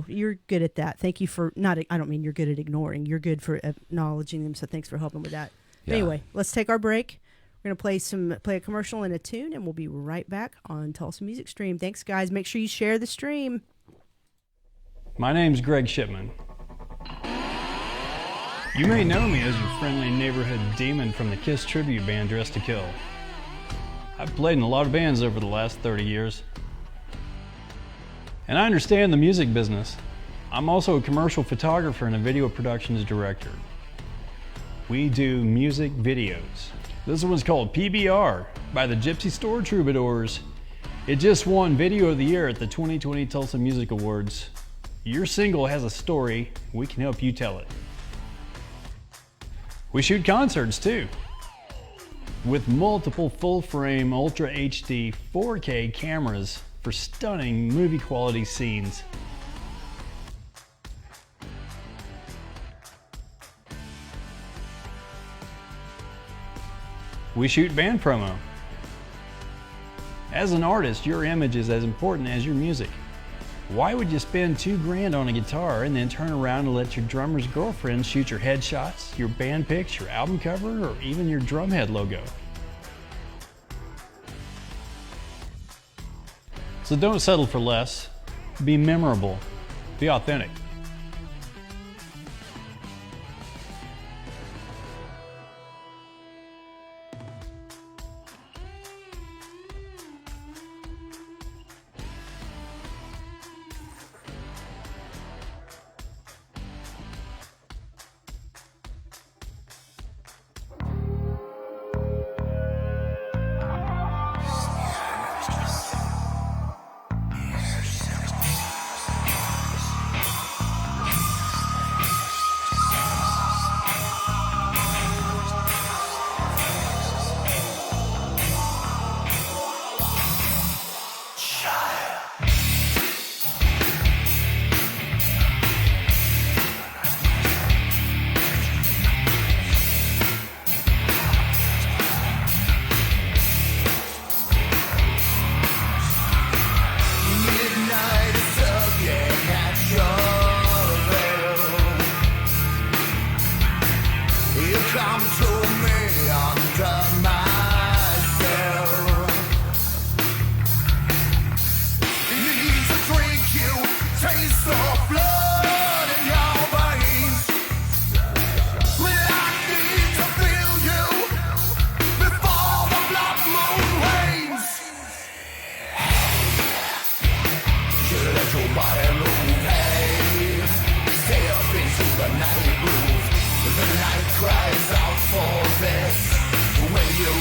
you're good at that. Thank you for not. I don't mean you're good at ignoring. You're good for acknowledging them. So thanks for helping with that. Yeah. Anyway, let's take our break. We're gonna play a commercial and a tune, and we'll be right back on Tulsa Music Stream. Thanks, guys. Make sure you share the stream. My name's Greg Shipman. You may know me as your friendly neighborhood demon from the Kiss tribute band Dressed to Kill. I've played in a lot of bands over the last 30 years. And I understand the music business. I'm also a commercial photographer and a video productions director. We do music videos. This one's called PBR by the Gypsy Store Troubadours. It just won Video of the Year at the 2020 Tulsa Music Awards. Your single has a story. We can help you tell it. We shoot concerts too, with multiple full-frame Ultra HD 4K cameras for stunning movie quality scenes. We shoot band promo. As an artist, your image is as important as your music. Why would you spend $2,000 on a guitar and then turn around and let your drummer's girlfriend shoot your headshots, your band pics, your album cover, or even your drumhead logo? So don't settle for less. Be memorable. Be authentic. Come to me under myself. Need to drink you, taste the blood in your veins. Well, I need to feel you before the blood moon wanes. Should let your body move, hey. Step into the night groove. The night cries out for this. When you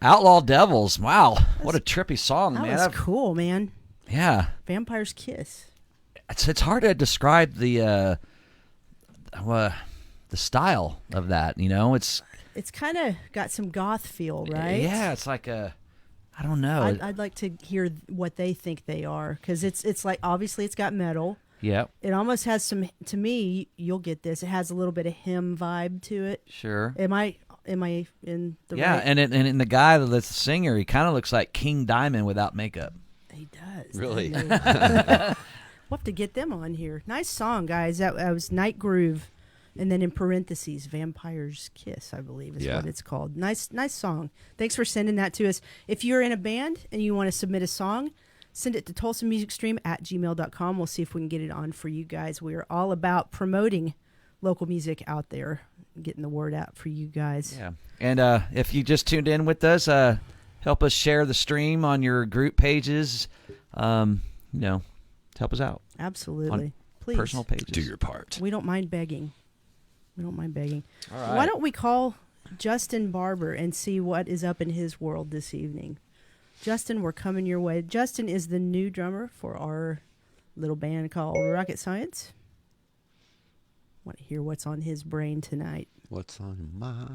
Outlaw Devils. Wow, what a trippy song, That man. was cool, man. Yeah, Vampire's Kiss. it's hard to describe the style of that. You know, it's kind of got some goth feel, right? Yeah, it's like a, I don't know. I'd like to hear what they think they are, because it's like, obviously it's got metal. Yep. It almost has some, to me, you'll get this. It has a little bit of hymn vibe to it. Sure. Am I in the Yeah, right? and the guy that's the singer, he kind of looks like King Diamond without makeup. He does. Really? We'll have to get them on here. Nice song, guys. That was Night Groove, and then in parentheses, Vampire's Kiss, I believe is what it's called. Nice song. Thanks for sending that to us. If you're in a band and you want to submit a song, send it to tulsamusicstream@gmail.com. We'll see if we can get it on for you guys. We are all about promoting local music out there, getting the word out for you guys. Yeah. And if you just tuned in with us, help us share the stream on your group pages. You know, to help us out. Absolutely. On Please. personal pages. Do your part. We don't mind begging. All right. right. Why don't we call Justin Barber and see what is up in his world this evening? Justin, we're coming your way. Justin is the new drummer for our little band called Rocket Science. Want to hear what's on his brain tonight? What's on my...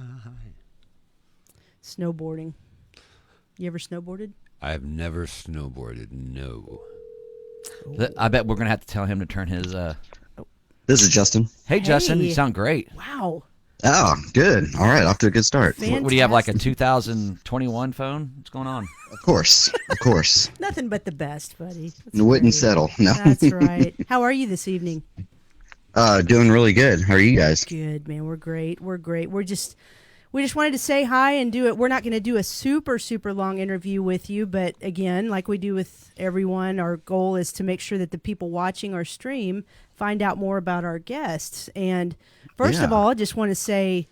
Snowboarding. You ever snowboarded? I've never snowboarded, no. I bet we're going to have to tell him to turn his... This is Justin. Hey, Justin, Hey. you sound great. Wow. Oh, good. All right, off to a good start. What do you have, like a 2021 phone? What's going on? Of course, of course. Nothing but the best, buddy. That's Wouldn't great. settle. No. That's right. How are you this evening? Doing really good. How are you guys? Good, man. We're great. We just wanted to say hi and do it. We're not going to do a super long interview with you, but again, like we do with everyone, our goal is to make sure that the people watching our stream find out more about our guests. And first of Yeah. all, I just want to say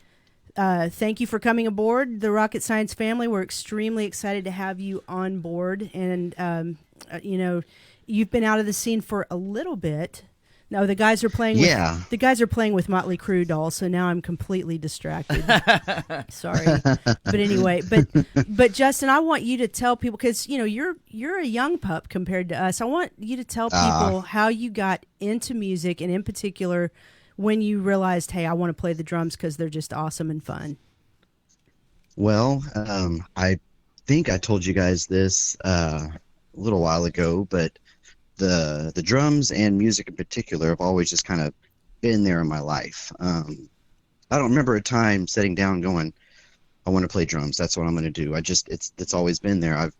thank you for coming aboard the Rocket Science family. We're extremely excited to have you on board. And, you know, you've been out of the scene for a little bit. No, the guys are playing. Yeah. The guys are playing with Motley Crue dolls, so now I'm completely distracted. Sorry, but anyway, but Justin, I want you to tell people, because you know you're a young pup compared to us. I want you to tell people how you got into music, and in particular, when you realized, hey, I want to play the drums because they're just awesome and fun. Well, I think I told you guys this a little while ago, but the drums and music in particular have always just kind of been there in my life. I don't remember a time sitting down going, I want to play drums. That's what I'm going to do. It's always been there. I've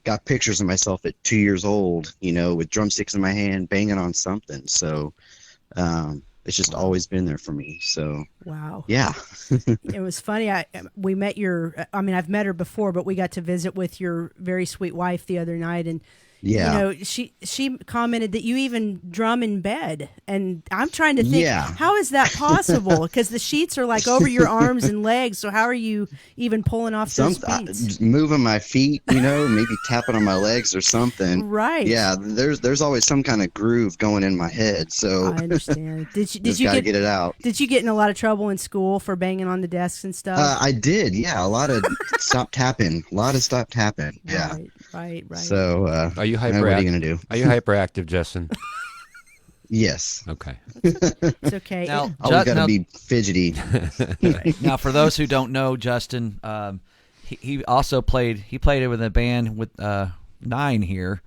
got pictures of myself at 2 years old, you know, with drumsticks in my hand, banging on something. So it's just always been there for me. So Wow. yeah. It was funny. We met I've met her before, but we got to visit with your very sweet wife the other night, and Yeah. you know, she commented that you even drum in bed, and I'm trying to think, Yeah. how is that possible? Because the sheets are like over your arms and legs, so how are you even pulling off those beats? Just moving my feet, you know, maybe tapping on my legs or something. Right. Yeah, there's always some kind of groove going in my head. So I understand. Did just you gotta get get it out. Did you get in a lot of trouble in school for banging on the desks and stuff? I did, yeah. A lot of stop tapping. Yeah. Right. So Are you what are you gonna do? Are you hyperactive, Justin? Yes. Okay. It's okay. Now, Always gotta be fidgety. now, for those who don't know, Justin, he also played. He played it with a band with Nine here.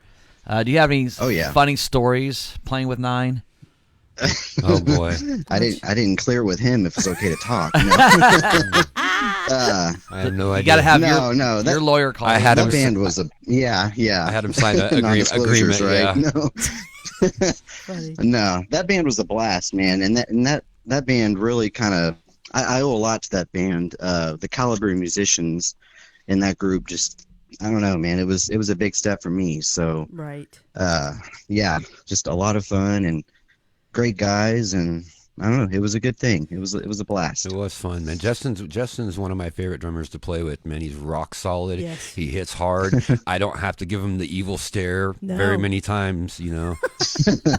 Do you have any funny stories playing with Nine? Oh boy. I didn't clear with him if it's okay to talk. No. I have no idea. You got to have that- your lawyer call. I had that him band was a yeah. I had him sign an Non-disclosures, agreement. right? Yeah. Funny. No, that band was a blast, man, and that band really kind of I owe a lot to that band. The caliber of musicians in that group, just I don't know, man. It was a big step for me. So Right. yeah, just a lot of fun and great guys, and I don't know. It was a good thing. It was a blast. It was fun, man. Justin's one of my favorite drummers to play with, man. He's rock solid. Yes. He hits hard. I don't have to give him the evil stare No. very many times, you know,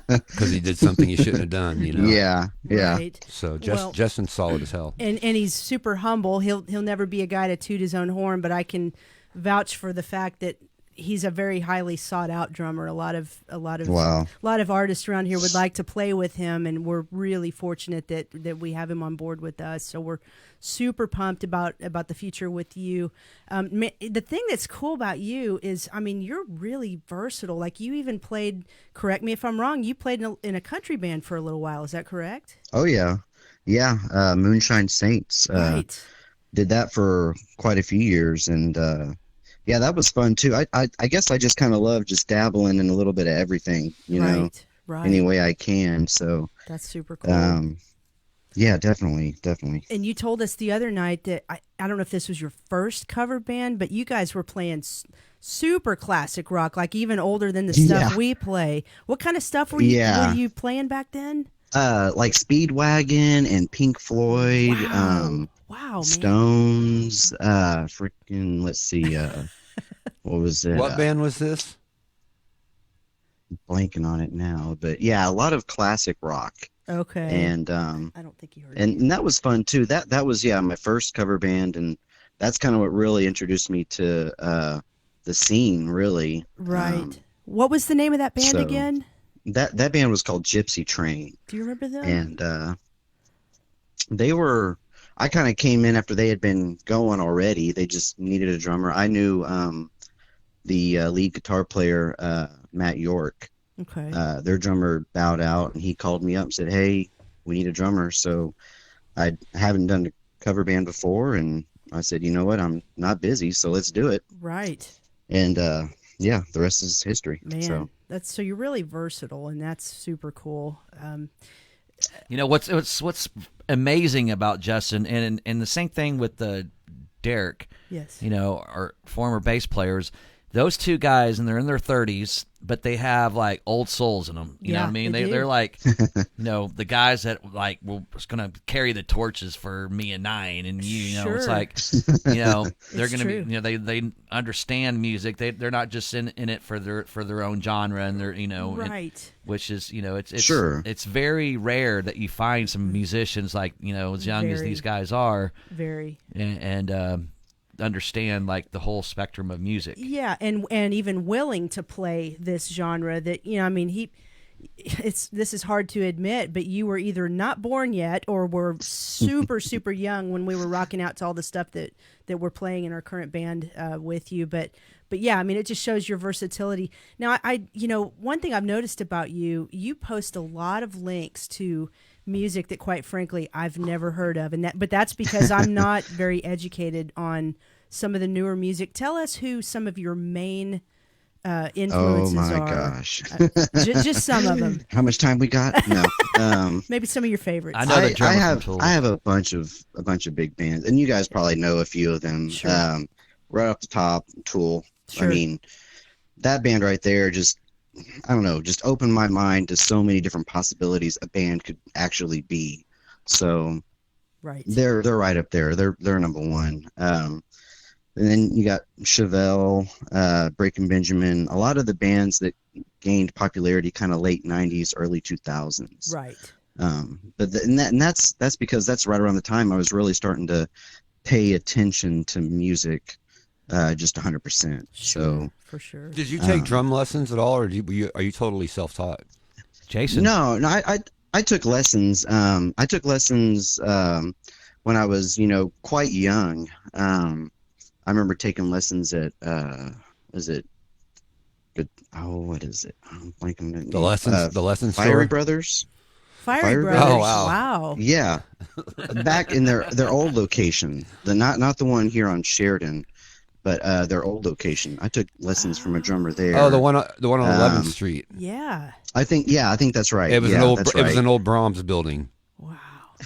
because he did something he shouldn't have done, you know. Yeah. Right. So Well- Justin's solid as hell. And he's super humble. He'll never be a guy to toot his own horn, but I can vouch for the fact that he's a very highly sought out drummer. A lot of Wow. a lot of artists around here would like to play with him, and we're really fortunate that we have him on board with us. So we're super pumped about the future with you. The thing that's cool about you is, I mean, you're really versatile. Like, you even played, correct me if I'm wrong, you played in a country band for a little while. Is that correct? Oh yeah, yeah. Moonshine Saints. Right. Did that for quite a few years, and yeah, that was fun too. I guess I just kind of love just dabbling in a little bit of everything, you know, Right. any way I can. So That's super cool. yeah, definitely. And you told us the other night that I don't know if this was your first cover band, but you guys were playing super classic rock, like even older than the stuff we play. What kind of stuff were you playing back then? Like Speedwagon and Pink Floyd, Wow, man. Stones, freaking, let's see, what was it? What band was this? Blanking on it now, but yeah, a lot of classic rock. Okay. And I don't think you heard it. and that was fun too. That was my first cover band, and that's kind of what really introduced me to the scene, really. Right. What was the name of that band again? That band was called Gypsy Train. Do you remember them? And they were. I kind of came in after they had been going already. They just needed a drummer. I knew the lead guitar player, Matt York. Okay. Their drummer bowed out, and he called me up and said, "Hey, we need a drummer." So I haven't done a cover band before, and I said, "You know what? I'm not busy, so let's do it." Right. And yeah, the rest is history. Man, so you're really versatile, and that's super cool. You know what's amazing about Justin, and the same thing with the Derek. Yes. You know, our former bass players. Those two guys, and they're in their 30s, but they have like old souls in them. You know what I mean? They're like, you know, the guys that like were going to carry the torches for me and Nine and you. You know, it's like, you know, they're going to be. You know, they understand music. They're not just in it for their own genre, and they're, you know, right. Which is, you know, it's Sure. It's very rare that you find some musicians like, you know, as young as these guys are. Very. And understand like the whole spectrum of music. Yeah, and even willing to play this genre that, you know, I mean, this is hard to admit, but you were either not born yet or were super young when we were rocking out to all the stuff that we're playing in our current band with you. But yeah, I mean, it just shows your versatility. Now, I you know, one thing I've noticed about you post a lot of links to music that, quite frankly, I've never heard of, but that's because I'm not very educated on some of the newer music. Tell us who some of your main influences are. Oh my gosh! Just some of them. How much time we got? No. Maybe some of your favorites. I know the drummer I from Tulsa. have a bunch of big bands, and you guys probably know a few of them. Sure. Right off the top, Tool. Sure. I mean, that band right there just, I don't know, just opened my mind to so many different possibilities a band could actually be. So right. they're right up there. They're number one. And then you got Chevelle, Breaking Benjamin, a lot of the bands that gained popularity kind of late 90s, early 2000s. Right. That's because that's right around the time I was really starting to pay attention to music just 100%. So for sure. Did you take drum lessons at all, or are you totally self-taught? Jason? No, I took lessons. I took lessons when I was, quite young. I remember taking lessons at what is it? I'm blanking on The lessons Fiery store? Brothers. Fiery Brothers. Brothers. Oh, wow. Wow. Yeah, back in their old location, not the one here on Sheridan, but their old location. I took lessons from a drummer there. Oh, the one on 11th Street. Yeah. I think that's right. It was that's it was right. an old Brahms building. Wow.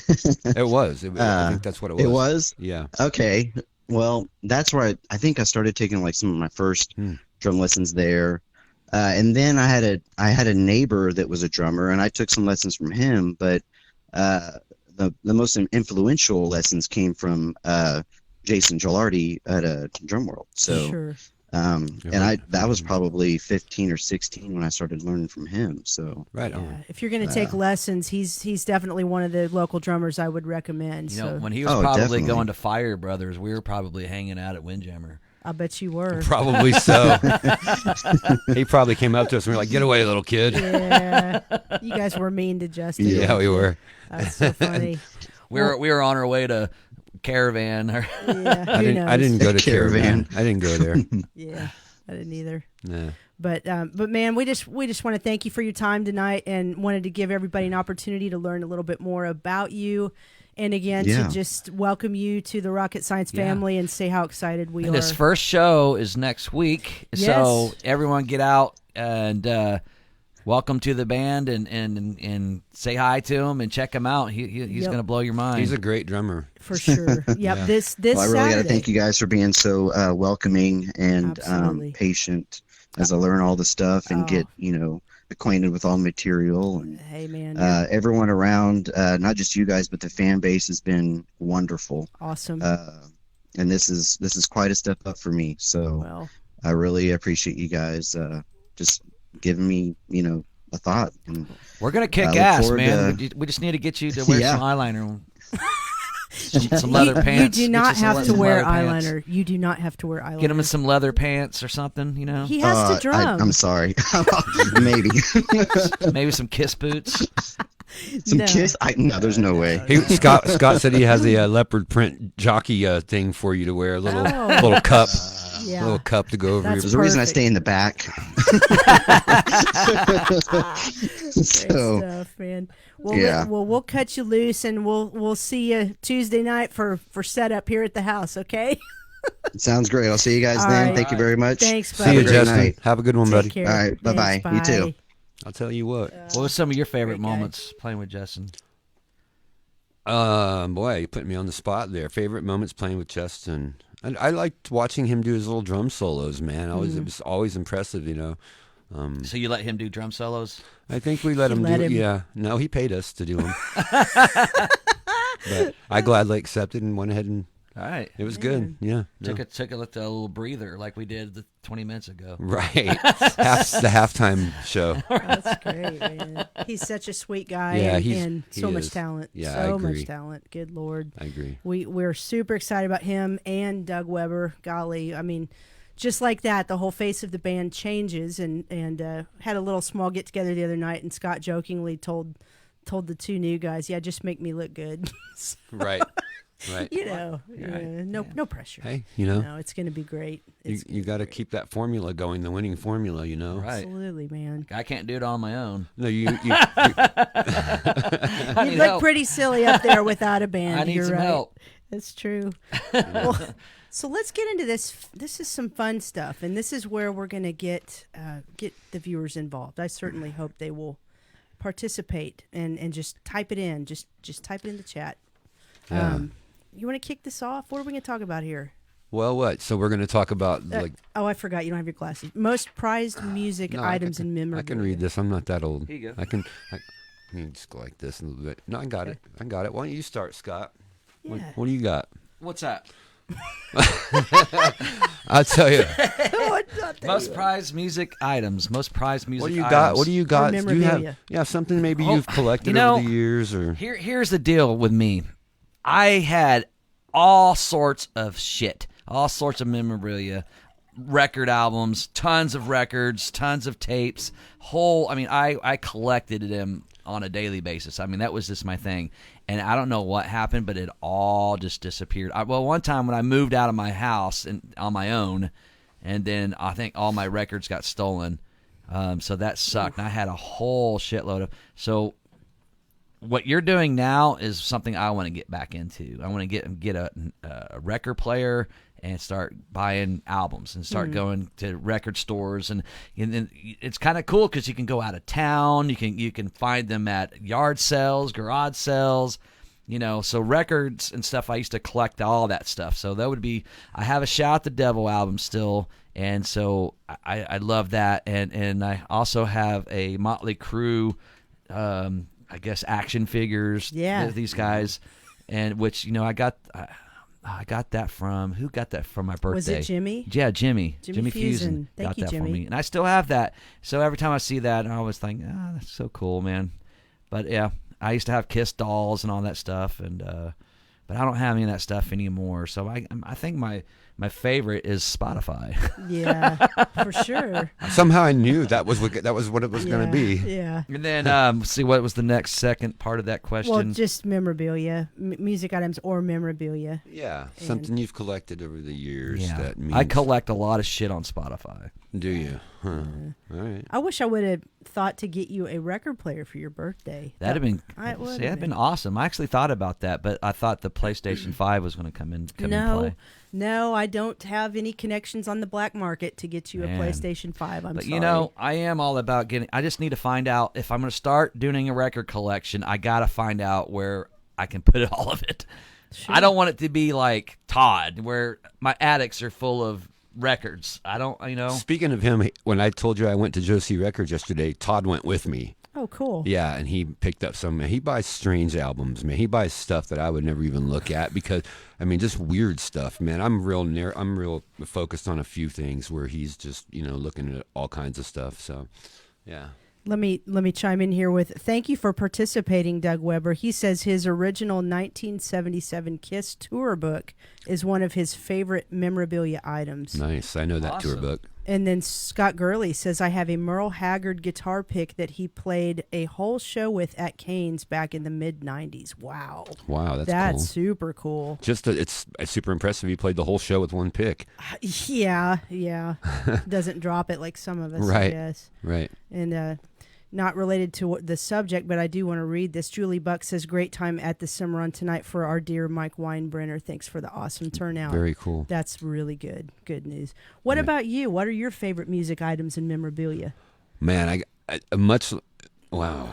It was. I think that's what it was. It was? Yeah. Okay. Well, that's where I think I started taking like some of my first drum lessons there. And then I had a neighbor that was a drummer, and I took some lessons from him. But the most influential lessons came from Jason Gilardi at a Drum World. So, Sure. that was probably 15 or 16 when I started learning from him. So, Right Yeah. on. If you're going to take lessons, he's definitely one of the local drummers I would recommend. You know, so. when he was Oh, probably definitely. going to Fire Brothers, we were probably hanging out at Windjammer. I bet you were. Probably so. He probably came up to us and we were like, "Get away, little kid." Yeah, you guys were mean to Justin. Yeah, we were. That's so funny. We were on our way to Caravan. Yeah, I didn't go to Caravan. I didn't go there. Yeah, I didn't either. Nah. But man, we just want to thank you for your time tonight, and wanted to give everybody an opportunity to learn a little bit more about you, and again to just welcome you to the Rocket Science family and say how excited we are. His first show is next week, so everyone get out and welcome to the band and say hi to him and check him out. He's going to blow your mind. He's a great drummer. For sure. Yep. Yeah. This Well, I really got to Saturday. thank you guys for being so welcoming and Absolutely. patient as I learn all the stuff and get acquainted with all the material. And Hey man, everyone around, not just you guys, but the fan base has been wonderful. awesome. And this is quite a step up for me. So Well, I really appreciate you guys just giving me a thought. And We're going to kick look ass, forward man. to- We just need to get you to wear Yeah. some eyeliner. Some leather pants. you do Get not some have to wear leather pants. eyeliner. You do not have to wear eyeliner. Get him in some leather pants or something, you know. He has to drum. I'm sorry. Maybe Maybe some Kiss boots. some No. kiss. No, there's no way. Scott said he has a leopard print jockey thing for you to wear, a little Oh. little cup, Yeah. little cup to go over That's your. There's a reason I perfect. stay in the back. Great So stuff, man. Well, yeah. we'll cut you loose, and we'll see you Tuesday night for setup here at the house. Okay. sounds great. I'll see you guys All then. right. Thank you very much. Thanks, See buddy. you, Have a great Justin. night. Have a good one, Take buddy. care. All right, bye-bye. Thanks, You too. bye. I'll tell you what. What was some of your favorite Great guy. moments playing with Justin? Boy, you put me on the spot there. Favorite moments playing with Justin. I liked watching him do his little drum solos, man. It was always impressive, So you let him do drum solos? I think we let him let do it. him. Yeah. No, he paid us to do them. But I gladly accepted and went ahead and All right. it was good. Yeah. Took No. a little breather like we did 20 minutes ago. Right. The halftime show. That's great, man. He's such a sweet guy, Yeah, and he so much is. talent. Yeah, I so agree. much talent. Good Lord. I agree. We're super excited about him and Doug Weber. Golly, I mean, just like that, the whole face of the band changes. And had a little small get together the other night, and Scott jokingly told the two new guys, "Yeah, just make me look good." So, Right. Right. no pressure. Hey, No, it's going to be great. you, It's you got to keep that formula going, the winning formula, Right. absolutely, man. I can't do it on my own. No, you You need look help. pretty silly up there without a band. I need You're some right. help. That's true. Well, so let's get into this. This is some fun stuff, and this is where we're going to get the viewers involved. I certainly hope they will participate and just type it in. Just type it in the chat. Yeah. You want to kick this off? What are we going to talk about here? Well, what? So we're going to talk about like. Oh, I forgot. You don't have your glasses. Most prized music No, I items can- and memorabilia. I can read this. I'm not that old. Here you go. I can just go like this a little bit. No, I got it. I got it. Why don't you start, Scott? Yeah. What do you got? What's that? I'll tell you. Most prized music items. Most prized music What do you items. got? What do you got? Do you memorabilia. have something maybe Oh, you've collected you know, over the years, or Here's the deal with me. I had all sorts of shit, all sorts of memorabilia, record albums, tons of records, tons of tapes. I collected them on a daily basis. I mean, that was just my thing. And I don't know what happened, but it all just disappeared. One time when I moved out of my house and on my own, and then I think all my records got stolen. So that sucked. And I had a whole shitload of. So what you're doing now is something I want to get back into. I want to get a record player and start buying albums and start going to record stores, and it's kind of cool because you can go out of town. You can find them at yard sales, garage sales, So records and stuff. I used to collect all that stuff. So that would be. I have a Shout the Devil album still, and so I love that. And I also have a Motley Crue. I guess action figures. Yeah. These guys, and which I got that from who got that from my birthday? Was it Jimmy? Yeah, Jimmy. Jimmy Fusen. Thank got you, that for Jimmy. me, and I still have that. So every time I see that, I always think, that's so cool, man. But yeah, I used to have Kiss dolls and all that stuff, and but I don't have any of that stuff anymore. So I think my My favorite is Spotify. Yeah, for sure. Somehow I knew that was what it was going to be. Yeah. And then, see, what was the next second part of that question? Well, just memorabilia, music items or memorabilia. Yeah, something you've collected over the years. yeah. That means. I collect a lot of shit on Spotify. Do you? Huh. All right. I wish I would have thought to get you a record player for your birthday. That'd have been, It would that'd been awesome. I actually thought about that, but I thought the PlayStation 5 was going to come in play. No, I don't have any connections on the black market to get you a Man. PlayStation 5. I'm But sorry. you know, I am all about getting. I just need to find out if I'm going to start doing a record collection. I got to find out where I can put all of it. Sure. I don't want it to be like Todd, where my attics are full of records. I don't, Speaking of him, when I told you I went to Josie Records yesterday, Todd went with me. Oh, cool. Yeah, and he picked up some. He buys strange albums, man. He buys stuff that I would never even look at because, I mean, just weird stuff, man. I'm real focused on a few things where he's just, looking at all kinds of stuff. So, yeah. Let me chime in here with thank you for participating, Doug Weber. He says his original 1977 Kiss tour book is one of his favorite memorabilia items. Nice. I know that tour Awesome. book. And then Scott Gurley says, I have a Merle Haggard guitar pick that he played a whole show with at Kane's back in the mid-90s. Wow. Wow, that's That's cool. super cool. It's super impressive. He played the whole show with one pick. Yeah. Doesn't drop it like some of us, I Right. guess. Right. And not related to the subject, but I do want to read this. Julie Buck says, great time at the Cimarron tonight for our dear Mike Weinbrenner. Thanks for the awesome turnout. Very cool. That's really good. Good news. What about you? What are your favorite music items and memorabilia? Man, wow.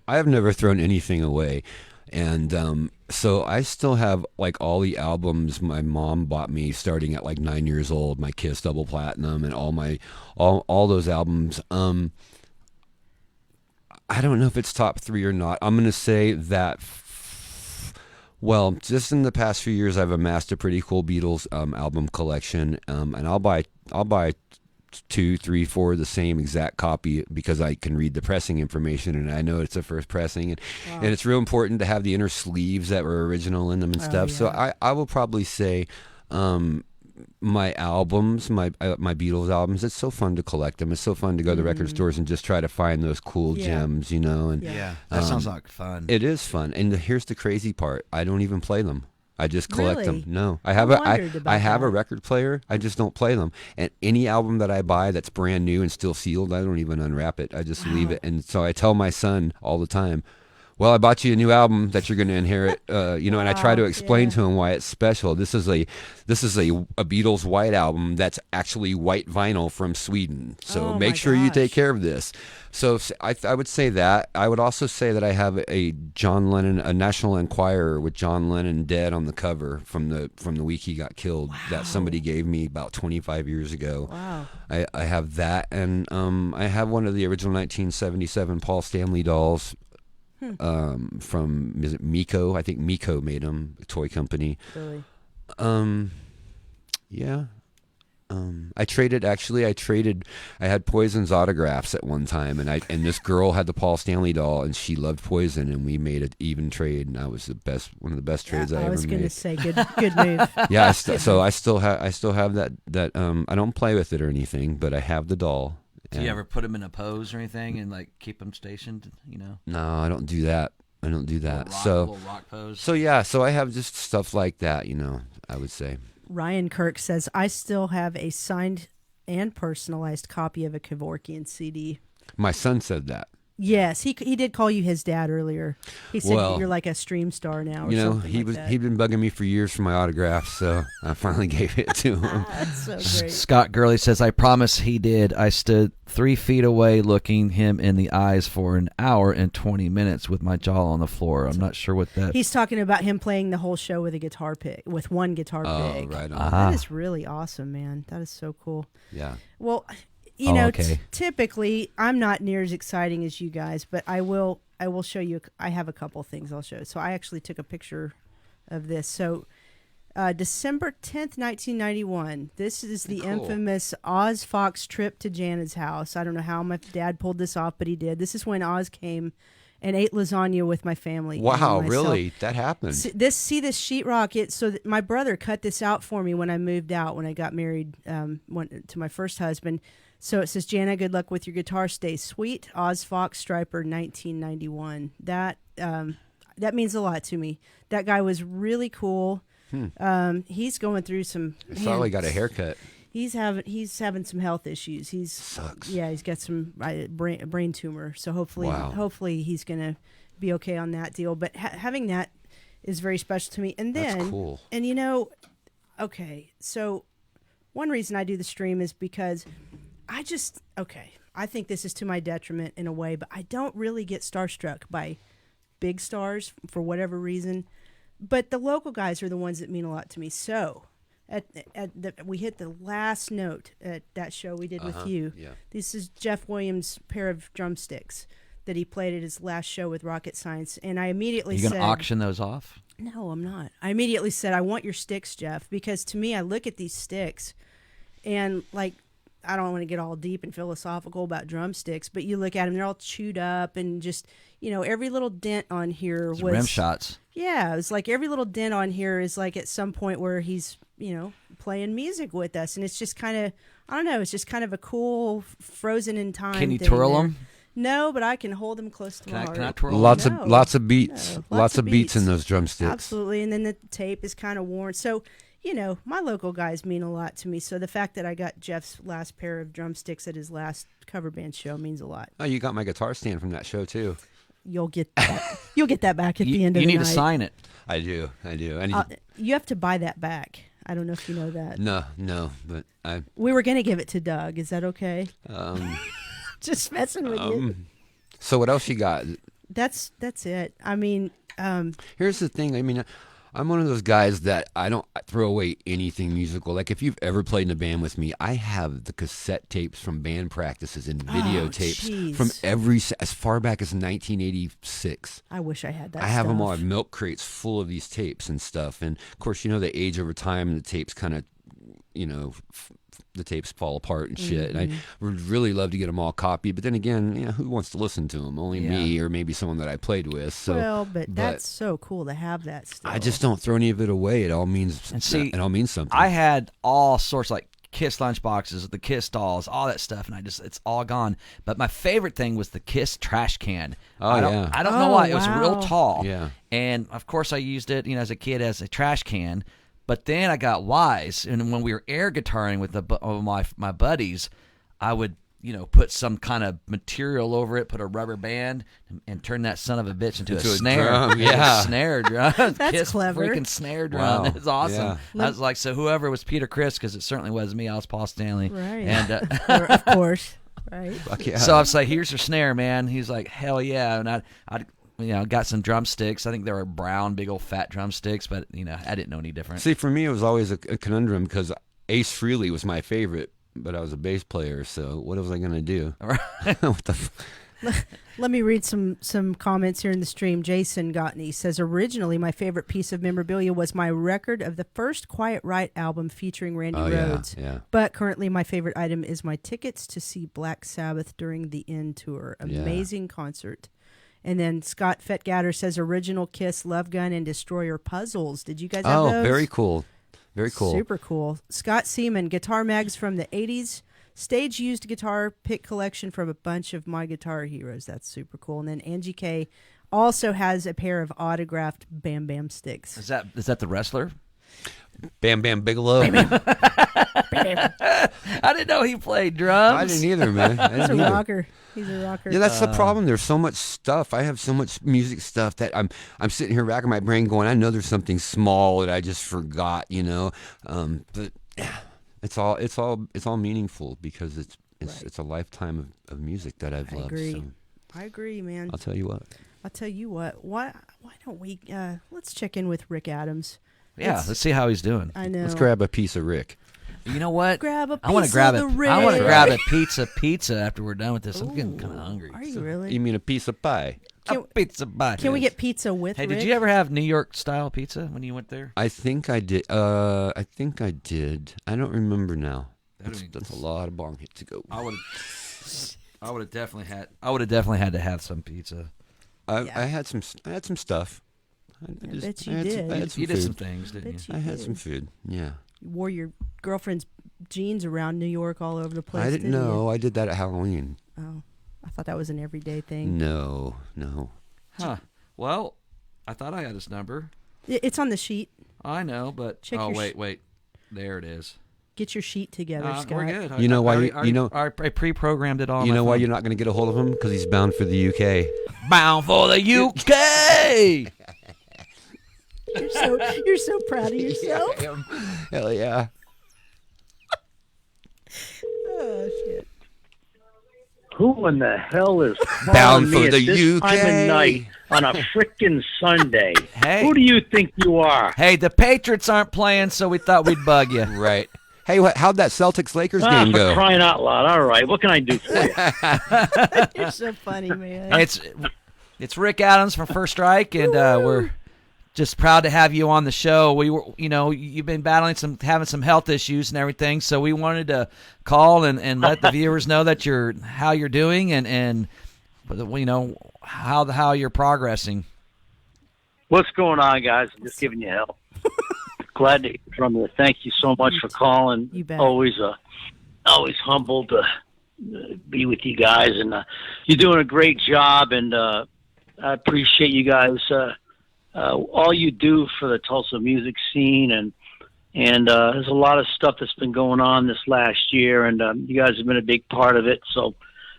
I have never thrown anything away. And so I still have like all the albums my mom bought me starting at like 9 years old, my Kiss Double Platinum and all those albums. I don't know if it's top three or not. I'm going to say that, well, just in the past few years, I've amassed a pretty cool Beatles album collection, and I'll buy 2, 3, 4 the same exact copy because I can read the pressing information and I know it's the first pressing, and it's real important to have the inner sleeves that were original in them and stuff. Yeah. So I will probably say. My albums, my Beatles albums, it's so fun to collect them. It's so fun to go to the record stores and just try to find those cool gems, And that sounds like fun. it is fun. And here's the crazy part: I don't even play them. I just collect Really? them. No, I wondered about have a that. record player. I just don't play them. And any album that I buy that's brand new and still sealed, I don't even unwrap it. I just leave it. And so I tell my son all the time, well, I bought you a new album that you're going to inherit, and I try to explain to him why it's special. This is a Beatles white album that's actually white vinyl from Sweden. So Oh, make my sure you take gosh. care of this. So I would say that. I would also say that I have a John Lennon, a National Enquirer with John Lennon dead on the cover from the week he got killed that somebody gave me about 25 years ago. Wow. I have that, and I have one of the original 1977 Paul Stanley dolls. From is it Miko? I think Miko made them, a toy company. Really? Yeah. I traded. I had Poison's autographs at one time, and this girl had the Paul Stanley doll, and she loved Poison, and we made an even trade, and that was one of the best trades I I ever was going to made. say, good move. Yeah, I still have that. I don't play with it or anything, but I have the doll. Do you ever put them in a pose or anything and like keep them stationed? No, I don't do that. I don't do that. A So little rock pose. So yeah, so I have just stuff like that, I would say. Ryan Kirk says, I still have a signed and personalized copy of a Kevorkian CD. My son said that. Yes, he did call you his dad earlier. He said Well, you're like a stream star now or something like that. he'd been bugging me for years for my autograph, so I finally gave it to him. That's so great. Scott Gurley says, I promise he did. I stood 3 feet away looking him in the eyes for an hour and 20 minutes with my jaw on the floor. I'm not sure what that... He's talking about him playing the whole show with one guitar Oh, pick. right on. That is really awesome, man. That is so cool. Yeah. Well, okay. typically I'm not near as exciting as you guys, but I will show you. I have a couple things I'll show. So I actually took a picture of this. So December 10th, 1991. This is the Cool. infamous Oz Fox trip to Janet's house. I don't know how my dad pulled this off, but he did. This is when Oz came and ate lasagna with my family. Wow, and myself. really? That happened? This sheetrock. My brother cut this out for me when I moved out, when I got married to my first husband. So it says, Jana, good luck with your guitar. Stay sweet. Oz Fox Striper, 1991. That means a lot to me. That guy was really cool. He's going through some. I saw he got a haircut. He's having some health issues. Sucks. Yeah, he's got some brain tumor. So hopefully he's gonna be okay on that deal. But having that is very special to me. And then, that's cool. And okay, so one reason I do the stream is because I think this is to my detriment in a way, but I don't really get starstruck by big stars for whatever reason. But the local guys are the ones that mean a lot to me. So. We hit the last note at that show we did with you. Yeah. This is Jeff Williams' pair of drumsticks that he played at his last show with Rocket Science, and I immediately said, "You gonna auction those off?" No, I'm not. I immediately said, "I want your sticks, Jeff," because to me, I look at these sticks, and like, I don't want to get all deep and philosophical about drumsticks, but you look at them, they're all chewed up, and just every little dent on here was rim shots. Yeah, it was like every little dent on here is like at some point where he's playing music with us, and it's just kind of, I don't know, it's just kind of a cool frozen in time. Can you thing twirl there. them? No, but I can hold them close to my heart. Can I twirl Lots them? of beats. No, lots of beats in those drumsticks. Absolutely, and then the tape is kind of worn. So, my local guys mean a lot to me. So the fact that I got Jeff's last pair of drumsticks at his last cover band show means a lot. Oh, you got my guitar stand from that show too. You'll get that. You'll get that back at the end of the night. You need to sign it. I do. I need you have to buy that back. I don't know if you know that. No, but we were going to give it to Doug. Is that okay? Just messing with you. So what else you got? That's it. I mean, here's the thing. I mean, I'm one of those guys that I don't throw away anything musical. Like if you've ever played in a band with me, I have the cassette tapes from band practices and videotapes from as far back as 1986. I wish I had that. I have them all. I have milk crates full of these tapes and stuff. And of course, they age over time, and the tapes kind of, the tapes fall apart and shit. Mm-hmm. And I would really love to get them all copied, but then again, who wants to listen to them? Only me, or maybe someone that I played with. So, but that's so cool to have that still. I just don't throw any of it away. It all means it all means something. I had all sorts, like Kiss lunchboxes, the Kiss dolls, all that stuff, and it's all gone. But my favorite thing was the Kiss trash can. I don't know why. It was real tall. Yeah. And of course I used it, as a kid as a trash can. But then I got wise, and when we were air guitaring with my buddies, I would put some kind of material over it, put a rubber band, and turn that son of a bitch into a snare. Drum, yeah. Snare drum. That's Kiss clever. Freaking snare drum. Wow. It's awesome. Yeah. I was like, so whoever was Peter Criss, because it certainly was me. I was Paul Stanley. Right. And of course. Right. Fuck yeah. so I was like, here's your snare, man. He's like, hell yeah. And I got some drumsticks. I think they were brown, big old fat drumsticks, but I didn't know any different. See, for me, it was always a conundrum because Ace Frehley was my favorite, but I was a bass player, so what was I going to do? What the Let me read some comments here in the stream. Jason Gottney says, originally my favorite piece of memorabilia was my record of the first Quiet Riot album featuring Randy Rhoads. Yeah. But currently my favorite item is my tickets to see Black Sabbath during the End Tour. Amazing concert. And then Scott Fetgatter says, original Kiss, Love Gun, and Destroyer puzzles. Did you guys have those? Oh, very cool. Very cool. Super cool. Scott Seaman, guitar mags from the 80s. Stage used guitar pick collection from a bunch of my guitar heroes. That's super cool. And then Angie K also has a pair of autographed Bam Bam sticks. Is that the wrestler? Bam Bam Bigelow. I didn't know he played drums. I didn't either, man. He's a rocker. He's a rocker. Yeah, that's the problem. There's so much stuff. I have so much music stuff that I'm sitting here racking my brain going, I know there's something small that I just forgot, but yeah, it's all meaningful because it's a lifetime of music that I've loved. I agree, man. I'll tell you what. Why don't we let's check in with Rick Adams? Yeah, let's see how he's doing. I know. Let's grab a piece of Rick. You know what? Grab a piece I want to grab of it. the Rick. I want to grab a pizza after we're done with this. I'm getting kind of hungry. Are you really? You mean a piece of pie? A pizza pie. Can we get pizza with Hey, Rick? did you ever have New York style pizza when you went there? I think I did. I don't remember now. That's a lot of bong hit to go. I would have definitely had to have some pizza. I had some stuff. I bet you I had did. Some, I had some You did food. some things, didn't Bet you? you I had did. some food. Yeah. You wore your girlfriend's jeans around New York all over the place. I didn't know. I did that at Halloween. Oh, I thought that was an everyday thing. No. Huh. Well, I thought I had his number. It's on the sheet. I know, but Check oh your wait, there it is. Get your sheet together, Scott. We're good. You know why I pre-programmed it all. You on know my why phone. you're not going to get a hold of him? Because he's bound for the UK. Bound for the UK. You're so proud of yourself. Hell yeah. Oh shit. Who in the hell is Bound calling for me at the this time UK. of night on a frickin' Sunday? Hey. Who do you think you are? Hey, the Patriots aren't playing, so we thought we'd bug you. Right. Hey, how'd that Celtics-Lakers Ah, game for go? crying out loud. All right, what can I do for you? You're so funny, man. It's Rick Adams from First Strike, and we're just proud to have you on the show. We were, you've been having some health issues and everything, so we wanted to call and let the viewers know that how you're doing and how you're progressing. What's going on, guys? I'm just giving you hell. Glad to hear from you. Thank you so much for calling. You bet. Always humbled to be with you guys, and you're doing a great job, and I appreciate you guys. All you do for the Tulsa music scene, and there's a lot of stuff that's been going on this last year, and you guys have been a big part of it. So,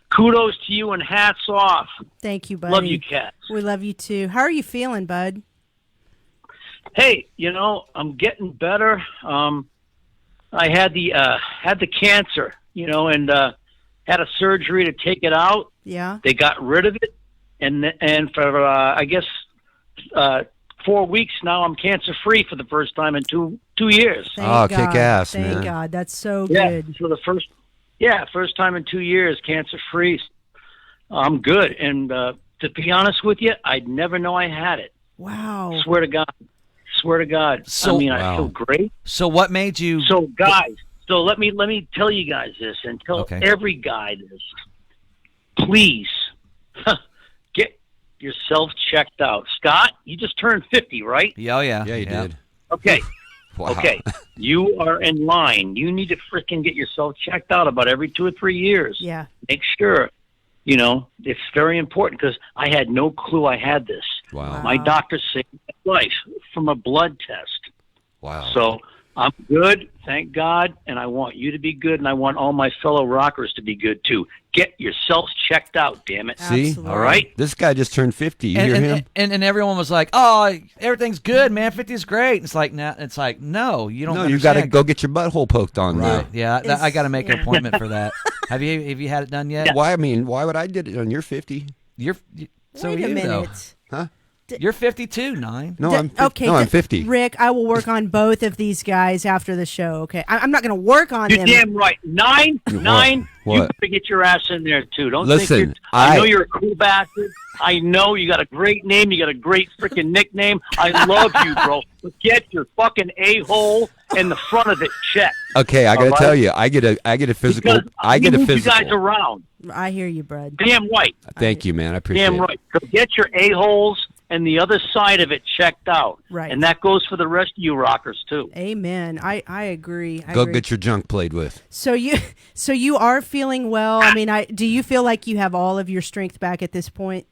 kudos to you and hats off. Thank you, buddy. Love you, cats. We love you too. How are you feeling, bud? Hey, I'm getting better. I had the cancer, and had a surgery to take it out. Yeah. They got rid of it, and for I guess 4 weeks now, I'm cancer free for the first time in two years. Thank Oh, God. kick ass, Thank man. God. That's so Yeah, good. for the first time in 2 years, cancer free. I'm good, and to be honest with you, I'd never know I had it. Wow. Swear to God. So- I Wow. feel great. So what made you? So guys, let me tell you guys this, and tell Okay. every guy this. Please get yourself checked out. Scott, you just turned 50, right? Oh yeah, Yeah, you did. Okay. Wow. Okay. You are in line. You need to freaking get yourself checked out about every 2 or 3 years. Yeah. Make sure. It's very important because I had no clue I had this. Wow. My doctor saved my life from a blood test. Wow. So I'm good, thank God, and I want you to be good, and I want all my fellow rockers to be good too. Get yourselves checked out, damn it. See? Absolutely. All right? This guy just turned 50. You hear him? And everyone was like, "Oh, everything's good, man. 50 is great." It's like, no, you don't. No, you got to understand. go get your butthole poked on. Right? Yeah, It's- I got to make an yeah. appointment for that. Have you had it done yet? Now. Why would I did it on your 50? So Wait a you minute. though. Huh? You're 52, 9. No, Okay. I'm 50. Rick, I will work on both of these guys after the show. Okay. I'm not going to work on You're them. damn right. Nine, What? you better get your ass in there too. Don't Listen, think I know I- you're a cool bastard. I know you got a great name. You got a great freaking nickname. I love you, bro. But get your fucking a-hole in the front of it checked. Okay, I got to All right. tell you, I get a physical. Because I get a move physical. you guys around. I hear you, bud. Damn right. Thank you, man. I appreciate Damn it. right. So get your a-holes and the other side of it checked out. Right. And that goes for the rest of you rockers too. Amen. I agree. I Go agree. get your junk played with. So you are feeling well. I mean, do you feel like you have all of your strength back at this point?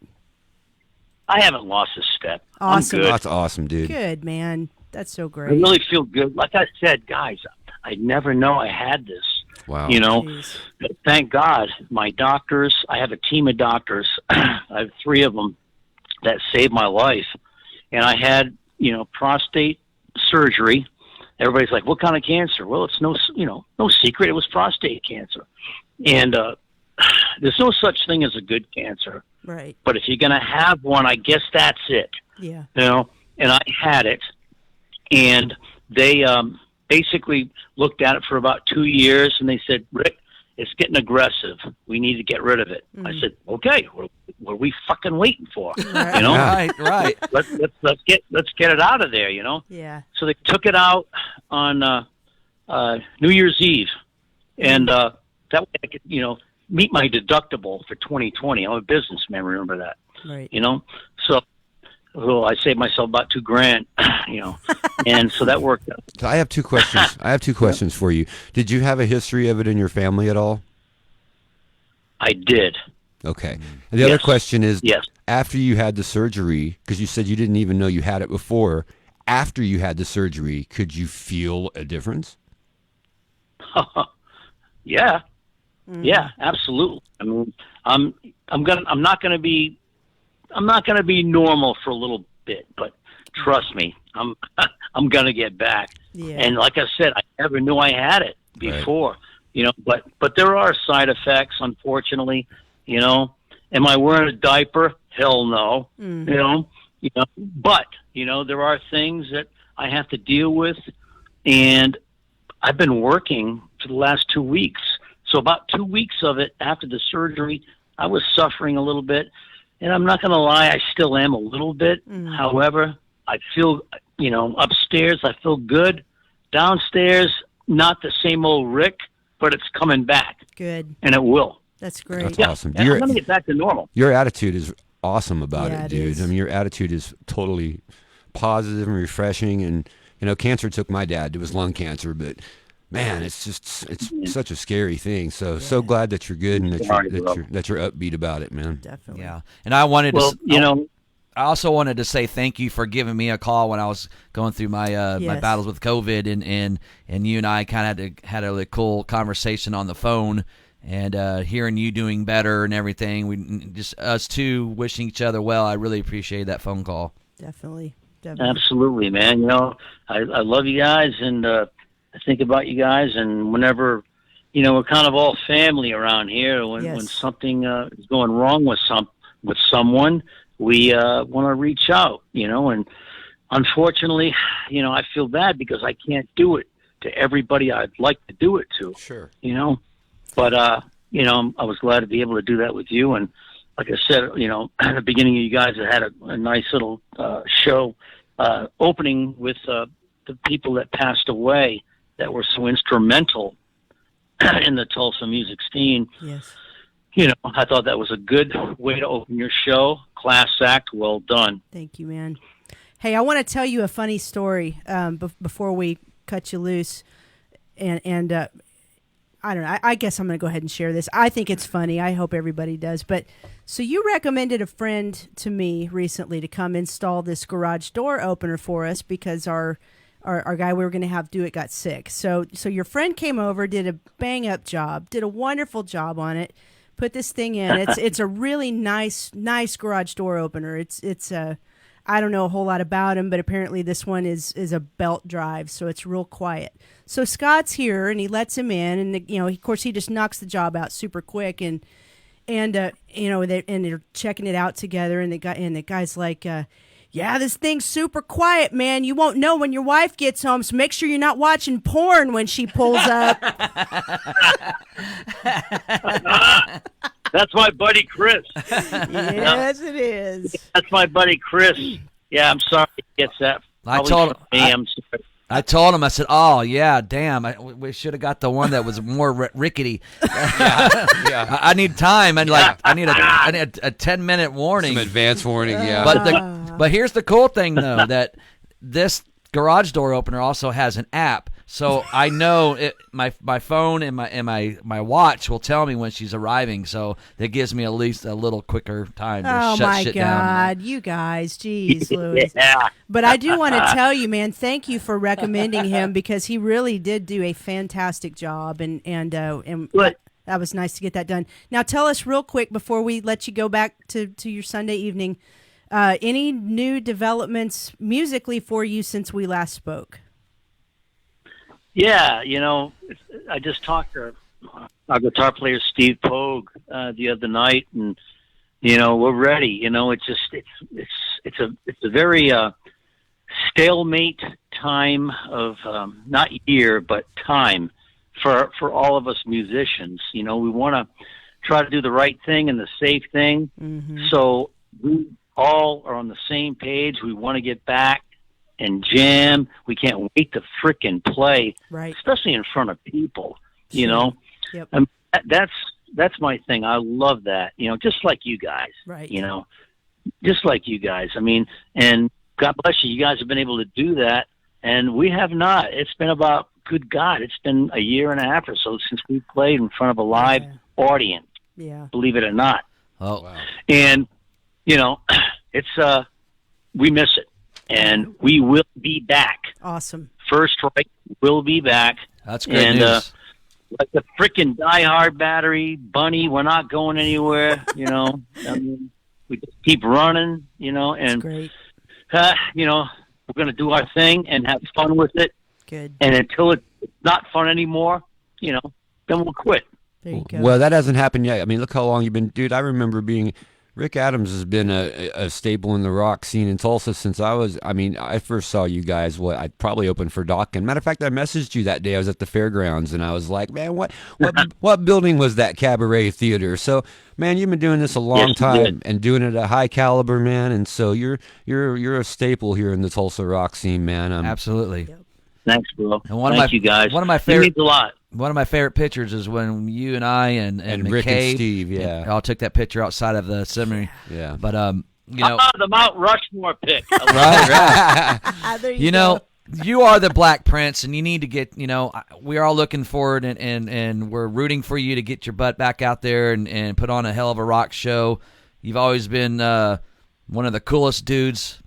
I haven't lost a step. Awesome. I'm good. That's awesome, dude. Good, man. That's so I great. really feel good. Like I said, guys, I never know I had this. Wow. Jeez. But thank God, my doctors, I have a team of doctors. I have 3 of them that saved my life. And I had, prostate surgery. Everybody's like, what kind of cancer? Well, it's no secret. It was prostate cancer. And there's no such thing as a good cancer. Right. But if you're going to have one, I guess that's it. Yeah. And I had it, and they basically looked at it for about 2 years, and they said, Rick, it's getting aggressive. We need to get rid of it. I said, okay, what are we fucking waiting for? Right. Right. Let's get it out of there, Yeah. So they took it out on New Year's Eve, and that way I could, meet my deductible for 2020. I'm a businessman, remember that. Right. You know, so I saved myself about $2,000. You know, and so that worked out. So I have two questions. I have two questions for you. Did you have a history of it in your family at all? I did. Okay. And the other Yes. question is, Yes. after you had the surgery, because you said you didn't even know you had it before, after you had the surgery, could you feel a difference? Yeah. Yeah, absolutely. I mean, I'm not gonna be normal for a little bit, but trust me, I'm gonna get back. Yeah. And like I said, I never knew I had it before, you know, but there are side effects, unfortunately, you know. Am I wearing a diaper? Hell no. You know, but, you know, there are things that I have to deal with, and I've been working for the last 2 weeks. So about 2 weeks of it after the surgery, I was suffering a little bit. And I'm not going to lie, I still am a little bit. However, I feel, you know, upstairs, I feel good. Downstairs, not the same old Rick, but it's coming back. Good. And it will. That's great. That's Yeah. awesome. And I'm going to get back to normal. Your attitude is awesome about Yeah, it, it dude. is. I mean, your attitude is totally positive and refreshing. And, you know, cancer took my dad. It was lung cancer, but man, it's such a scary thing. So glad that you're good and that you're upbeat about it, man. Definitely. Yeah. And I wanted Well, to, you know, I also wanted to say thank you for giving me a call when I was going through my my Yes. battles with COVID, and you and I kind of had a really cool conversation on the phone, and hearing you doing better and everything. We just us two wishing each other well. I really appreciate that phone call. Definitely. absolutely, man. You know, I love you guys, and I think about you guys, and whenever, you know, we're kind of all family around here. When Yes. something is going wrong with someone, we want to reach out, you know. And unfortunately, you know, I feel bad because I can't do it to everybody I'd like to do it to. Sure. You know, but you know, I was glad to be able to do that with you. And like I said, you know, at the beginning, you guys had a nice little show opening with the people that passed away that were so instrumental in the Tulsa music scene. Yes. You know, I thought that was a good way to open your show. Class act, well done. Thank you, man. Hey, I want to tell you a funny story before we cut you loose. And I don't know. I guess I'm going to go ahead and share this. I think it's funny. I hope everybody does. But so you recommended a friend to me recently to come install this garage door opener for us because our guy we were going to have do it got sick. So your friend came over, did a bang up job, did a wonderful job on it. Put this thing in. It's a really nice garage door opener. It's a I don't know a whole lot about him, but apparently this one is a belt drive, so it's real quiet. So Scott's here and he lets him in, and you know, of course, he just knocks the job out super quick, and you know, they're checking it out together, and the guy's like, yeah, this thing's super quiet, man. You won't know when your wife gets home, so make sure you're not watching porn when she pulls up. That's my buddy Chris. Yes, it is. That's my buddy Chris. Yeah, I'm sorry he gets that. I told Probably from me, I'm sorry. I told him, I said, oh, yeah, damn, we should have got the one that was more rickety. Yeah. I need time. I need a 10-minute warning. Some advance warning, yeah. But here's the cool thing, though, that this garage door opener also has an app. So I know my phone and my watch will tell me when she's arriving. So that gives me at least a little quicker time to shut shit down. Oh, my God. You guys. Jeez, Louis. Yeah. But I do want to tell you, man, thank you for recommending him because he really did do a fantastic job. And Good. that was nice to get that done. Now, tell us real quick before we let you go back to your Sunday evening, any new developments musically for you since we last spoke? Yeah, you know, I just talked to our guitar player Steve Pogue the other night, and you know, we're ready. You know, it's a very stalemate time of not year but time for all of us musicians. You know, we want to try to do the right thing and the safe thing. Mm-hmm. So we all are on the same page. We want to get back and jam. We can't wait to frickin' play, Right. especially in front of people. You know, Yep. that's my thing. I love that. You know, just like you guys. Right. You know, just like you guys. I mean, and God bless you. You guys have been able to do that, and we have not. It's been about, good God, it's been a year and a half or so since we played in front of a live audience. Yeah. Believe it or not. Oh, wow. And it's we miss it, and we will be back. Awesome. First Strike will be back. That's great news. Like the frickin' Die Hard battery, Bunny, we're not going anywhere. I mean, we just keep running. And That's great. We're gonna do our thing and have fun with it. Good. And until it's not fun anymore, then we'll quit. There you go. Well, that hasn't happened yet. I mean, look how long you've been, dude. I remember Rick Adams has been a staple in the rock scene in Tulsa since I first saw you guys. I probably opened for Dawkins. Matter of fact, I messaged you that day. I was at the fairgrounds, and I was like, man, what building was that Cabaret Theater? So, man, you've been doing this a long time and doing it at a high caliber, man. And so you're a staple here in the Tulsa rock scene, man. Absolutely. Yep. Thanks, bro. And Thank you guys. One of my It favorite means a lot. One of my favorite pictures is when you and I and Rick and McCabe, Steve, yeah, all took that picture outside of the seminary. Yeah. But the Mount Rushmore pick. right. There You go. You are the Black Prince, and you need to get. We are all looking forward, and we're rooting for you to get your butt back out there and put on a hell of a rock show. You've always been one of the coolest dudes.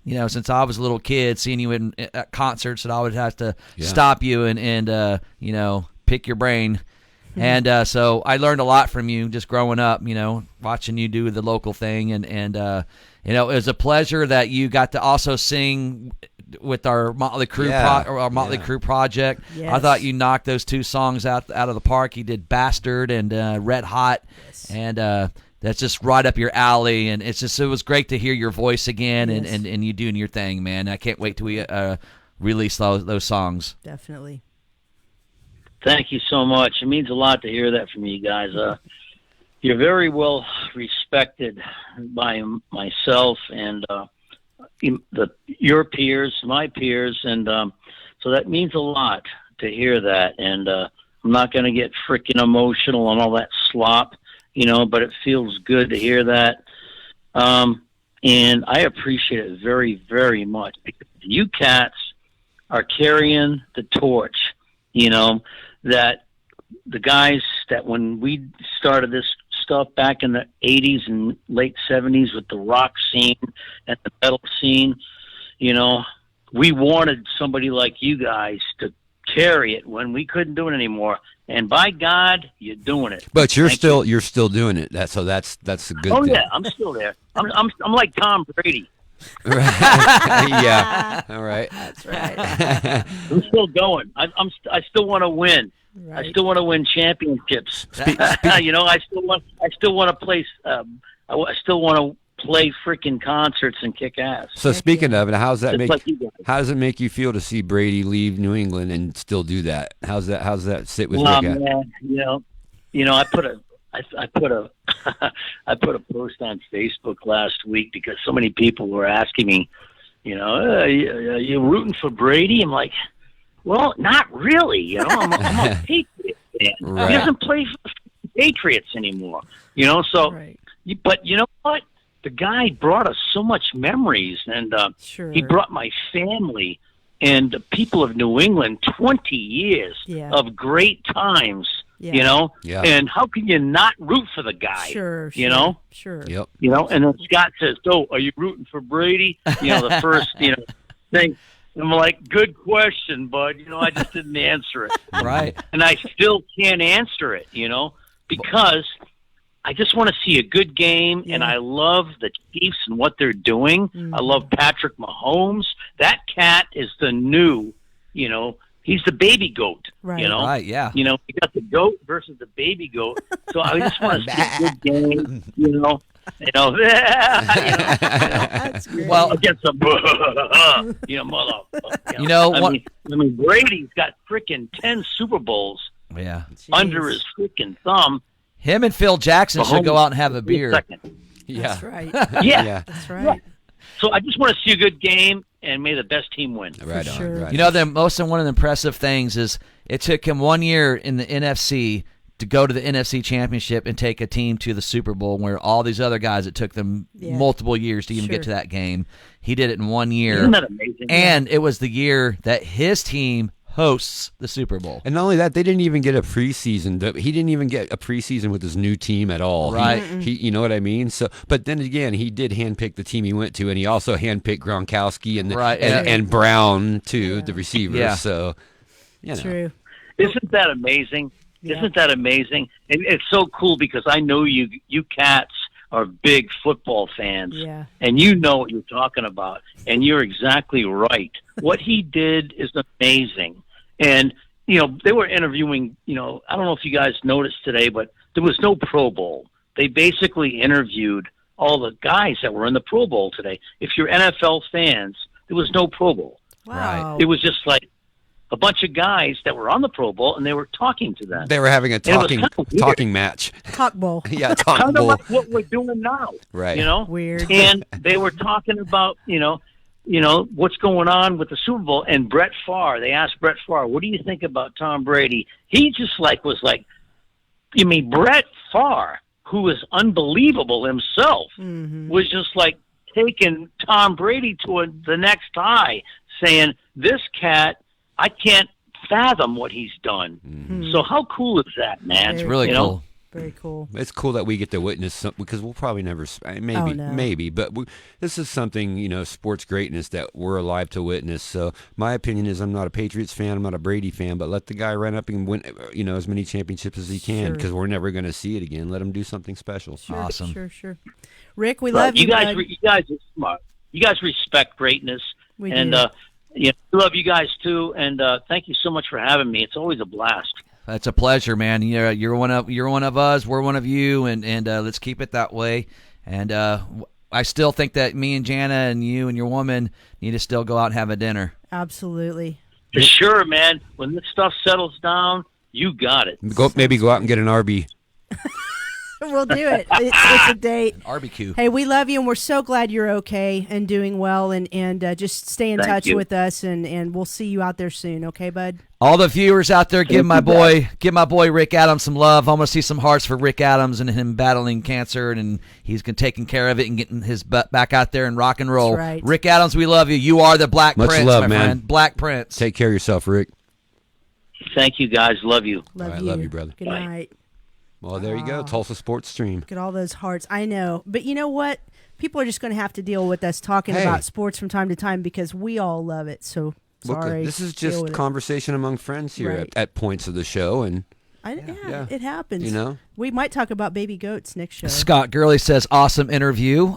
Since I was a little kid, seeing you at concerts, and I would have to stop you and pick your brain. And so I learned a lot from you just growing up, watching you do the local thing. And it was a pleasure that you got to also sing with our Motley Crue Crue project. Yes. I thought you knocked those two songs out of the park. You did Bastard and Red Hot. Yes. And that's just right up your alley, and it was great to hear your voice again, Yes. and you doing your thing, man. I can't wait till we release those songs. Definitely. Thank you so much. It means a lot to hear that from you guys. You're very well respected by myself and your peers, my peers, and so that means a lot to hear that. And I'm not going to get freaking emotional and all that slop. But it feels good to hear that. And I appreciate it very, very much because you cats are carrying the torch, that the guys that when we started this stuff back in the 80s and late 70s with the rock scene and the metal scene, we wanted somebody like you guys to carry it when we couldn't do it anymore. And by God, you're doing it. But you're still doing it. That's a good Oh thing. yeah, I'm still there. I'm like Tom Brady. Yeah. All right. That's right. I'm still going. I still want to win. Right. I still want to win championships. I still want to play. I still want to play freaking concerts and kick ass. So speaking of it, how does Just it make you feel to see Brady leave New England and still do that? How's that sit with Well, Rick? man, I put a I put a post on Facebook last week because so many people were asking me, are you rooting for Brady? I'm like, well, not really. I'm a Patriot fan. Right. He doesn't play for the Patriots anymore. So. Right. But you know what? The guy brought us so much memories, and Sure. he brought my family and the people of New England 20 years of great times. Yeah. Yeah. And how can you not root for the guy? Sure. Sure. Yep. And then Scott says, "So, are you rooting for Brady?" The first thing. I'm like, "Good question, bud. I just didn't answer it." Right. And I still can't answer it. Because I just want to see a good game, and I love the Chiefs and what they're doing. Mm. I love Patrick Mahomes. That cat is the new, he's the baby goat. Right. Right, yeah. You got the goat versus the baby goat. So I just want to see a good game. That's great. Well, against some, motherfucker. I mean, Brady's got freaking 10 Super Bowls yeah. under his freaking thumb. Him and Phil Jackson should go out and have a beer. Yeah. That's right. Yeah. That's right. So I just want to see a good game, and may the best team win. Right sure. on. Right The most one of the impressive things is it took him 1 year in the NFC to go to the NFC Championship and take a team to the Super Bowl, where all these other guys, it took them multiple years to even get to that game. He did it in 1 year. Isn't that amazing? And it was the year that his team hosts the Super Bowl. And not only that, they didn't even get a preseason. He didn't even get a preseason with his new team at all. Right. He you know what I mean? So, but then again, he did handpick the team he went to, and he also handpicked Gronkowski and Brown too, the receivers. Yeah. So, you know. True. Isn't that amazing? Yeah. Isn't that amazing? And it's so cool because I know you cats are big football fans. Yeah. And you know what you're talking about. And you're exactly right. What he did is amazing. And, you know, they were interviewing, you know, I don't know if you guys noticed today, but there was no Pro Bowl. They basically interviewed all the guys that were in the Pro Bowl today. If you're NFL fans, there was no Pro Bowl. Wow. It was just like a bunch of guys that were on the Pro Bowl, and they were talking to them. They were having a talking match. Talk bowl. Yeah, talk Kind of bowl. like what we're doing now. Right. You know? Weird. And they were talking about, you know, what's going on with the Super Bowl. And Brett Favre, they asked Brett Favre, what do you think about Tom Brady? He just was like, you mean Brett Favre, who is unbelievable himself, was just like taking Tom Brady to the next high, saying, this cat, I can't fathom what he's done. So how cool is that, man? It's really cool. Very cool. It's cool that we get to witness something because we'll probably never, maybe, but this is something, you know, sports greatness that we're alive to witness. So my opinion is I'm not a Patriots fan, I'm not a Brady fan, but let the guy run up and win, you know, as many championships as he can because we're never going to see it again. Let him do something special. Awesome. Sure. Rick, we love you. You guys are smart. You guys respect greatness. We do. We love you guys too. And thank you so much for having me. It's always a blast. It's a pleasure, man. You're one of us. We're one of you, and let's keep it that way. And I still think that me and Jana and you and your woman need to still go out and have a dinner. Absolutely. For sure, man. When this stuff settles down, you got it. Maybe go out and get an RB. We'll do it. It's a date. Barbecue. Hey, we love you, and we're so glad you're okay and doing well, and just stay in touch with us, and we'll see you out there soon. Okay, bud? All the viewers out there, give my boy Rick Adams some love. I want to see some hearts for Rick Adams and him battling cancer, and he's taking care of it and getting his butt back out there and rock and roll. That's right. Rick Adams, we love you. You are the Black Much Prince, love, my man. friend. Black Prince. Take care of yourself, Rick. Thank you, guys. Love you. Love you, brother. Good night. Well, there you go. Tulsa Sports Stream. Look at all those hearts. I know. But you know what? People are just going to have to deal with us talking about sports from time to time because we all love it. So, sorry. This is just conversation among friends here at points of the show. And it happens. You know? We might talk about baby goats next show. Scott Gurley says, awesome interview.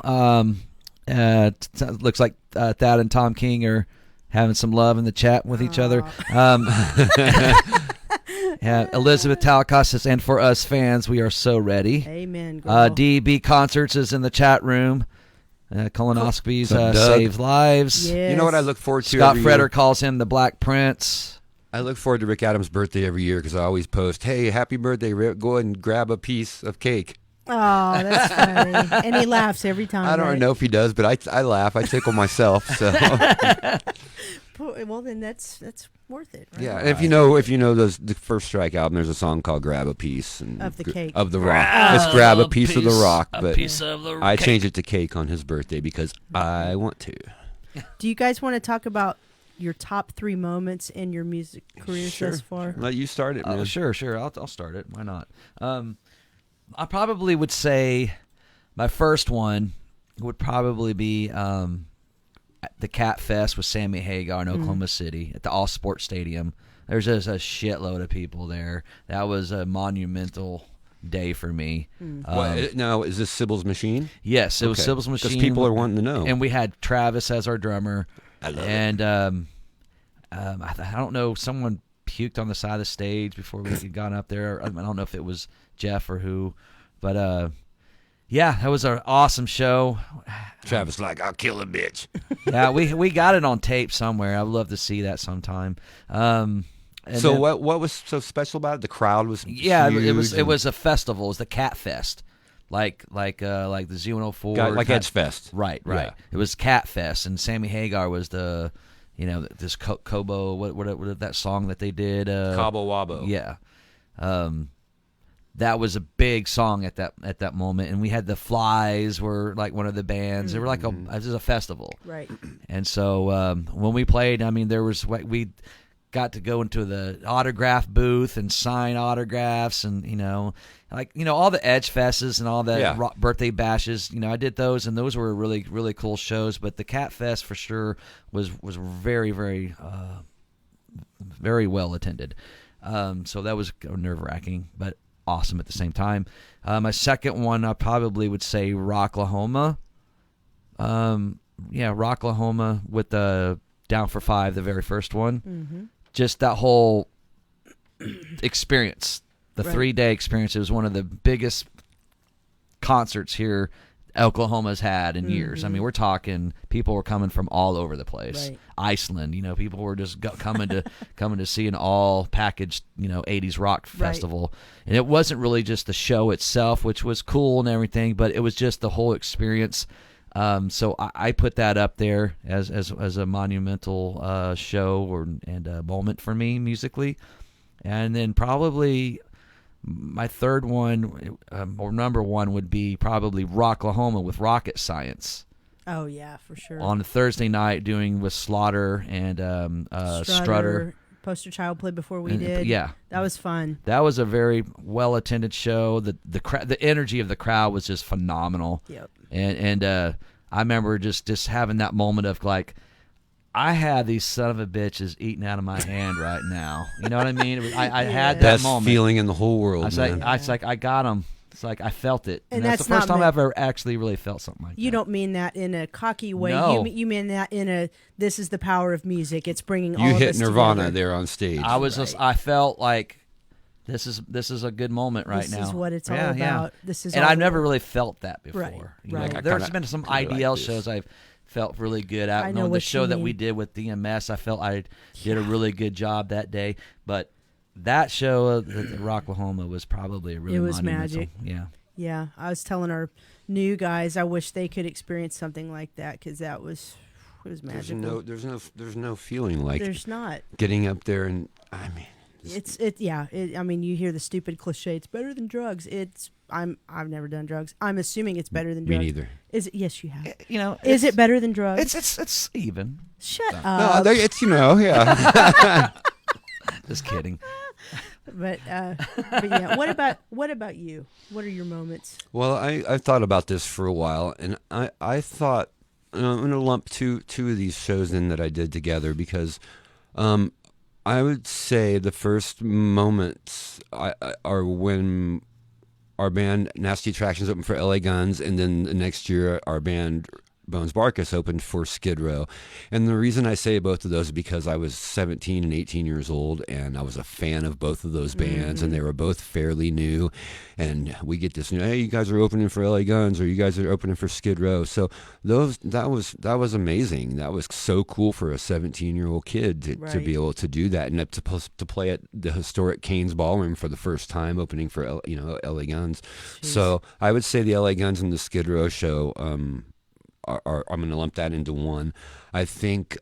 Looks like Thad and Tom King are having some love in the chat with each other. Yeah, Elizabeth Talcott says, and for us fans, we are so ready. Amen. Girl. DB Concerts is in the chat room. Colonoscopies save lives. Yes. You know what I look forward to? Scott Freder calls him the Black Prince. I look forward to Rick Adams' birthday every year because I always post, hey, happy birthday, Rick. Go ahead and grab a piece of cake. Oh, that's funny. And he laughs every time. I don't know if he does, but I laugh. I tickle myself. So. Well, then that's worth it, right? Yeah, and if you know the First Strike album, there's a song called "Grab a Piece" and of the cake of the rock. Let's grab a piece of the rock, but piece of the I changed it to cake on his birthday because I want to. Do you guys want to talk about your top 3 moments in your music careers thus far? Let you start it, man. Sure. I'll start it. Why not? I probably would say my first one would probably be the Cat Fest with Sammy Hagar in Oklahoma City at the All Sports Stadium. There's just a shitload of people there. That was a monumental day for me. Now, is this Sybil's Machine? Yes, it was Sybil's Machine. Because people are wanting to know. And we had Travis as our drummer. I love it. I don't know, someone puked on the side of the stage before we had gone up there. I don't know if it was Jeff or who, but yeah, that was an awesome show. Travis like, I'll kill a bitch. Yeah, we got it on tape somewhere. I'd love to see that sometime. What was so special about it? The crowd was huge. It was a festival. It was the Cat Fest, like the Z104, like Edge Fest. Right. Yeah. It was Cat Fest, and Sammy Hagar was the, this Kobo. What that song that they did? Cabo Wabo. Yeah. that was a big song at that moment. And we had the Flies were like one of the bands. They were like it was a festival, Right. And so when we played, I mean, we got to go into the autograph booth and sign autographs, and all the Edge Fests and all the birthday bashes. I did those, and those were really, really cool shows. But the Cat Fest for sure was very, very, very well attended. So that was nerve wracking, but awesome at the same time. My second one, I probably would say Rocklahoma. Rocklahoma with the Down for Five, the very first one. Mm-hmm. Just that whole experience, the 3-day experience. It was one of the biggest concerts here Oklahoma's had in years. I mean, we're talking people were coming from all over the place. Right. Iceland, people were just coming to see an all packaged, 80s rock festival. And it wasn't really just the show itself, which was cool and everything, but it was just the whole experience. So I put that up there as a monumental show and a moment for me musically. And then probably my third one, or number one, would be probably Rocklahoma with Rocket Science. Oh yeah, for sure. On a Thursday night, doing with Slaughter and Strutter. Poster Child played before we did. Yeah, that was fun. That was a very well attended show. The energy of the crowd was just phenomenal. Yep. And I remember just having that moment of like, I had these son of a bitches eating out of my hand right now. You know what I mean? I had that Best moment. feeling in the whole world, man. It's like I got them. It's like I felt it. And that's the first time I've ever actually really felt something like that. You don't mean that in a cocky way. No. You mean that in a, this is the power of music. It's bringing all You of hit us Nirvana together. there on stage. I was I felt like this is a good moment right now. This is what it's all about. This is and all I've never really felt that before. Right, You know, right. there's been some IDL shows I've felt really good at. I know The what show you that mean. we did with DMS, I felt I did a really good job that day. But that show at Rocklahoma was probably a really It was monumental. magic. Yeah. Yeah, I was telling our new guys, I wish they could experience something like that because it was magical. There's no feeling like There's not. getting up there and I mean. I mean, you hear the stupid cliche. It's better than drugs. I've never done drugs. I'm assuming it's better than drugs. Me neither. Is it? Yes, you have. Is it better than drugs? It's even. Shut No, up. it's yeah. Just kidding. But yeah, what about you? What are your moments? Well, I thought about this for a while, and I thought I'm going to lump two of these shows in that I did together because I would say the first moments are when our band Nasty Attractions opened for LA Guns, and then the next year our band Bones Barkus opened for Skid Row. And the reason I say both of those is because I was 17 and 18 years old, and I was a fan of both of those bands, and they were both fairly new. And we get this, hey, you guys are opening for LA Guns, or you guys are opening for Skid Row. So that was amazing. That was so cool for a 17-year-old kid to be able to do that, and to play at the historic Cain's Ballroom for the first time, opening for LA Guns. Jeez. So I would say the LA Guns and the Skid Row show. I'm going to lump that into one. I think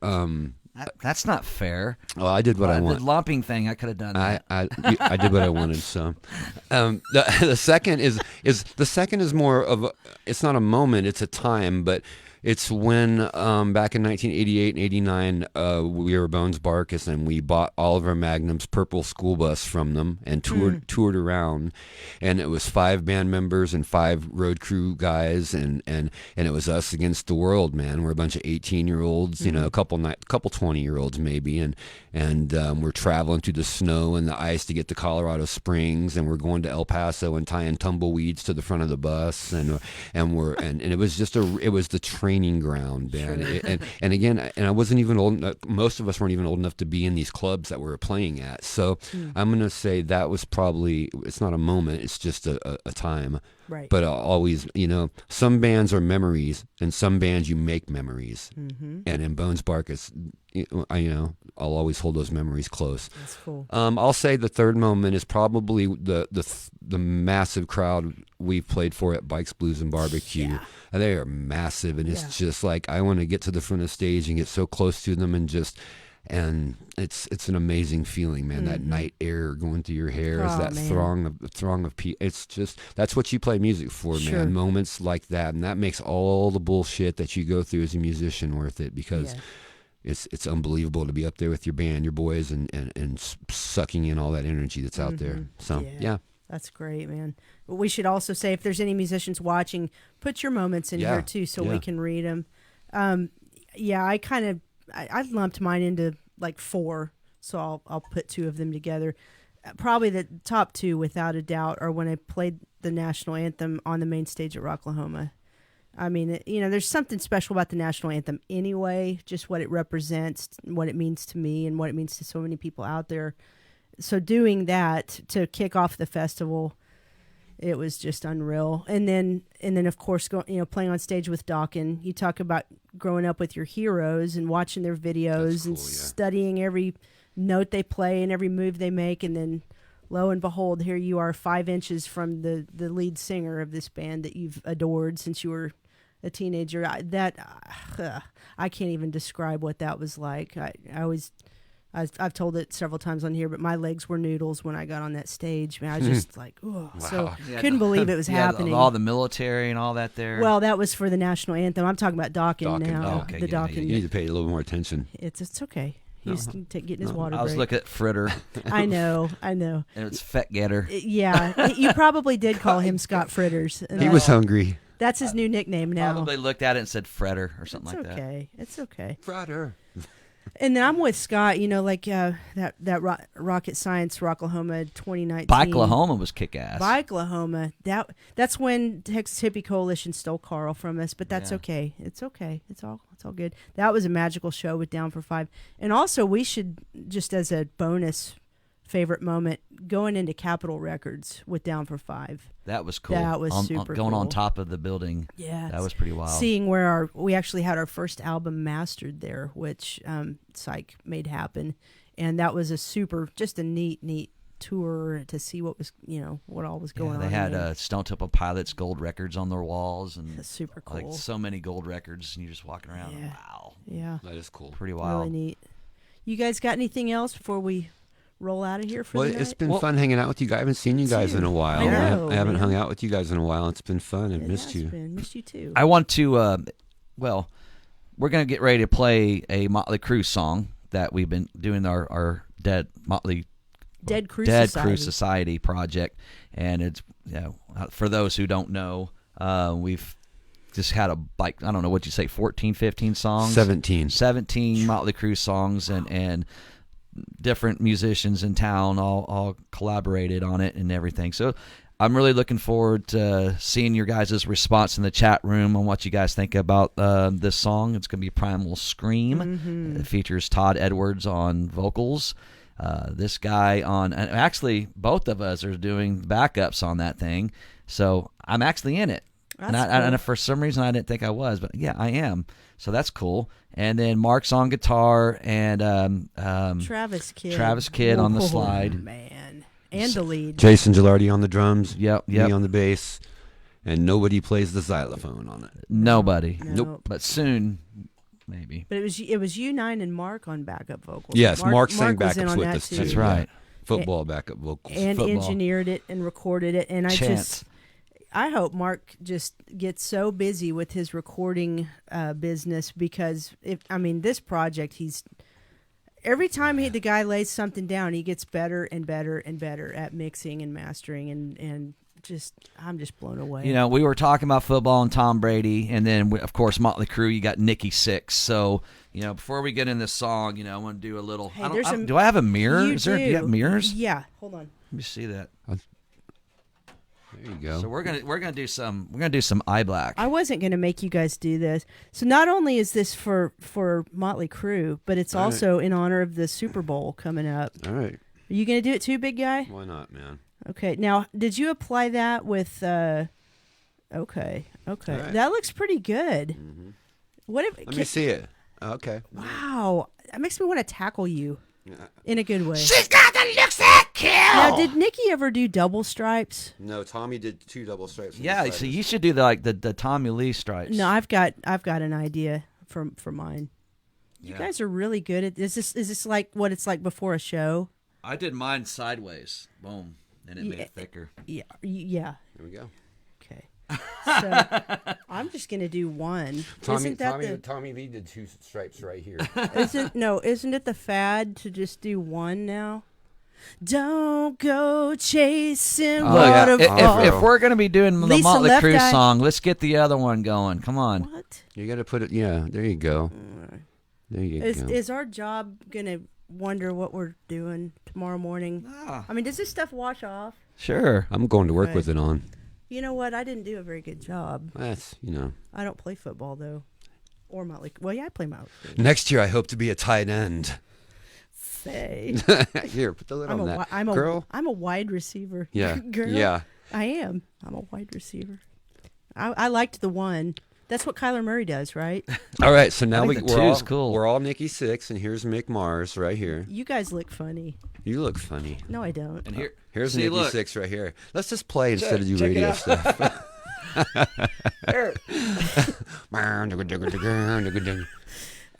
that's not fair. Well, I did what I wanted. The lumping thing, I could have done that. I did what I wanted. So, the second is more of it's not a moment, it's a time, but it's when back in 1988 and 89 we were Bones Barkus, and we bought all of our Magnum's purple school bus from them and toured around, and it was 5 band members and 5 road crew guys, and it was us against the world, man. We're a bunch of 18-year-olds, a couple 20-year-olds maybe, and we're traveling through the snow and the ice to get to Colorado Springs, and we're going to El Paso and tying tumbleweeds to the front of the bus, and it was just it was the training ground, man. Sure. And again, I wasn't even old. Most of us weren't even old enough to be in these clubs that we were playing at. So I'm gonna say that was probably, it's not a moment, it's just a time. Right. But always, some bands are memories, and some bands you make memories. Mm-hmm. And in Bones Barkus, I'll always hold those memories close. That's cool. I'll say the third moment is probably the massive crowd we've played for at Bikes, Blues, and Barbecue. Yeah. They are massive, and it's just like I want to get to the front of the stage and get so close to them and just and it's an amazing feeling, man. That night air going through your hair, as that man. throng of people. It's just, that's what you play music for, Sure. man. Moments like that, and that makes all the bullshit that you go through as a musician worth it, because it's unbelievable to be up there with your band, your boys, and sucking in all that energy that's out there. So yeah. That's great, man. But we should also say, if there's any musicians watching, put your moments in Yeah. here too, so we Yeah. can read them. I lumped mine into like 4, so I'll put 2 of them together. Probably the top 2, without a doubt, are when I played the national anthem on the main stage at Rocklahoma. I mean, there's something special about the national anthem anyway, just what it represents, what it means to me, and what it means to so many people out there. So doing that to kick off the festival, it was just unreal. And then of course, playing on stage with Dawkin. You talk about growing up with your heroes and watching their videos and studying every note they play and every move they make, and then lo and behold, here you are 5 inches from the lead singer of this band that you've adored since you were a teenager. I can't even describe what that was like. I've told it several times on here, but my legs were noodles when I got on that stage. Man, I was just like, oh, so couldn't believe it was happening. All the military and all that there. Well, that was for the national anthem. I'm talking about Dawkin now. Oh, okay, the yeah, Dawkin. You need to pay a little more attention. It's okay. He's getting his water I was break. looking at Fritter. I know. And it's Fett Getter. Yeah, you probably did call him Scott Fritters. And He was hungry. That's his new nickname now. Probably looked at it and said Fretter or something It's like okay. It's okay. Frater. And then I'm with Scott. That Rocket Science Rocklahoma 2019. Bikelahoma was kick ass. Bikelahoma. That's when Texas Hippie Coalition stole Carl from us, but that's Yeah. okay. It's okay. It's all good. That was a magical show with Down for Five. And also, we should, just as a bonus favorite moment, going into Capitol Records with Down for Five. That was cool. That was super going on cool. top of the building. Yeah, That was pretty wild. Seeing where we actually had our first album mastered there, which Psych made happen, and that was just a neat tour to see what was, what all was going on. They had there. Stone Temple Pilots gold records on their walls, and That's super cool. Like so many gold records, and you're just walking around. Yeah. Wow, Yeah, That is cool. pretty wild. really neat. You guys got anything else before we roll out of here for Well, the night? it's been fun hanging out with you guys. I haven't seen you guys in a while. I know, I haven't man. hung out with you guys in a while. It's been fun. I've missed you. Missed you too. I want to. We're gonna get ready to play a Motley Crue song that we've been doing our Dead Crew Society project, and it's for those who don't know, we've just had I don't know what you say, 14, 15 songs, 17 Motley Crue songs, and different musicians in town all collaborated on it and everything. So I'm really looking forward to seeing your guys' response in the chat room on what you guys think about this song. It's going to be Primal Scream. Mm-hmm. It features Todd Edwards on vocals. This guy and actually both of us are doing backups on that thing. So I'm actually in it. And for some reason I didn't think I was, but yeah, I am. So that's cool. And then Mark's on guitar and Travis Kidd on the slide. Man. And the lead. Jason Gilardi on the drums. Yep. Me on the bass. And nobody plays the xylophone on it. Nobody. Nope. But soon, maybe. But it was you, Nine, and Mark on backup vocals. Yes, Mark sang was in backups on with that us too. That's right. Football backup vocals. And Football. engineered it and recorded it. And I hope Mark just gets so busy with his recording business, because this project, every time the guy lays something down, he gets better and better and better at mixing and mastering, and I'm just blown away. We were talking about football and Tom Brady, and then of course Motley Crue. You got Nikki Sixx. So before we get in this song, I want to do a little. Hey, do I have a mirror? Do you have mirrors? Yeah. Hold on. Let me see that. There you go. So we're gonna do some eye black. I wasn't gonna make you guys do this. So not only is this for Motley Crue, but it's also in honor of the Super Bowl coming up. All right. Are you gonna do it too, big guy? Why not, man? Okay. Now, did you apply that with? Okay. Right. That looks pretty good. Mm-hmm. Let me see it. Okay. Wow, that makes me want to tackle you in a good way. She's got the looks that kill. Now, did Nikki ever do double stripes? No, Tommy did 2 double stripes. Yeah, so you should do the Tommy Lee stripes. No, I've got an idea for mine. You guys are really good at this. Is this like what it's like before a show? I did mine sideways. Boom. And it made it thicker. Yeah. Yeah. Here we go. Okay. So I'm just gonna do one. Tommy V did 2 stripes right here. Isn't it the fad to just do one now? Don't go chasing waterfalls. If we're gonna be doing the Lisa Motley Left Crue Eye. song, let's get the other one going. Come on. What? You got to put it. Yeah, there you go. There you go. Is our job gonna wonder what we're doing tomorrow morning? I mean, does this stuff wash off? Sure. I'm going to work Okay. with it on. You know what? I didn't do a very good job. That's I don't play football though, or Motley. Well, yeah, I play Motley. Next year, I hope to be a tight end. Say, Here, put the lid on that. Girl. I'm a wide receiver. Yeah. Girl. Yeah. I am. I'm a wide receiver. I liked the one. That's what Kyler Murray does, right? All right, so now I think the we're two all is cool. We're all Nikki Sixx, and here's Mick Mars right here. You guys look funny. You look funny. No, I don't. And Here's see, Nikki look. Sixx right here. Let's just play instead of do check it radio out. stuff.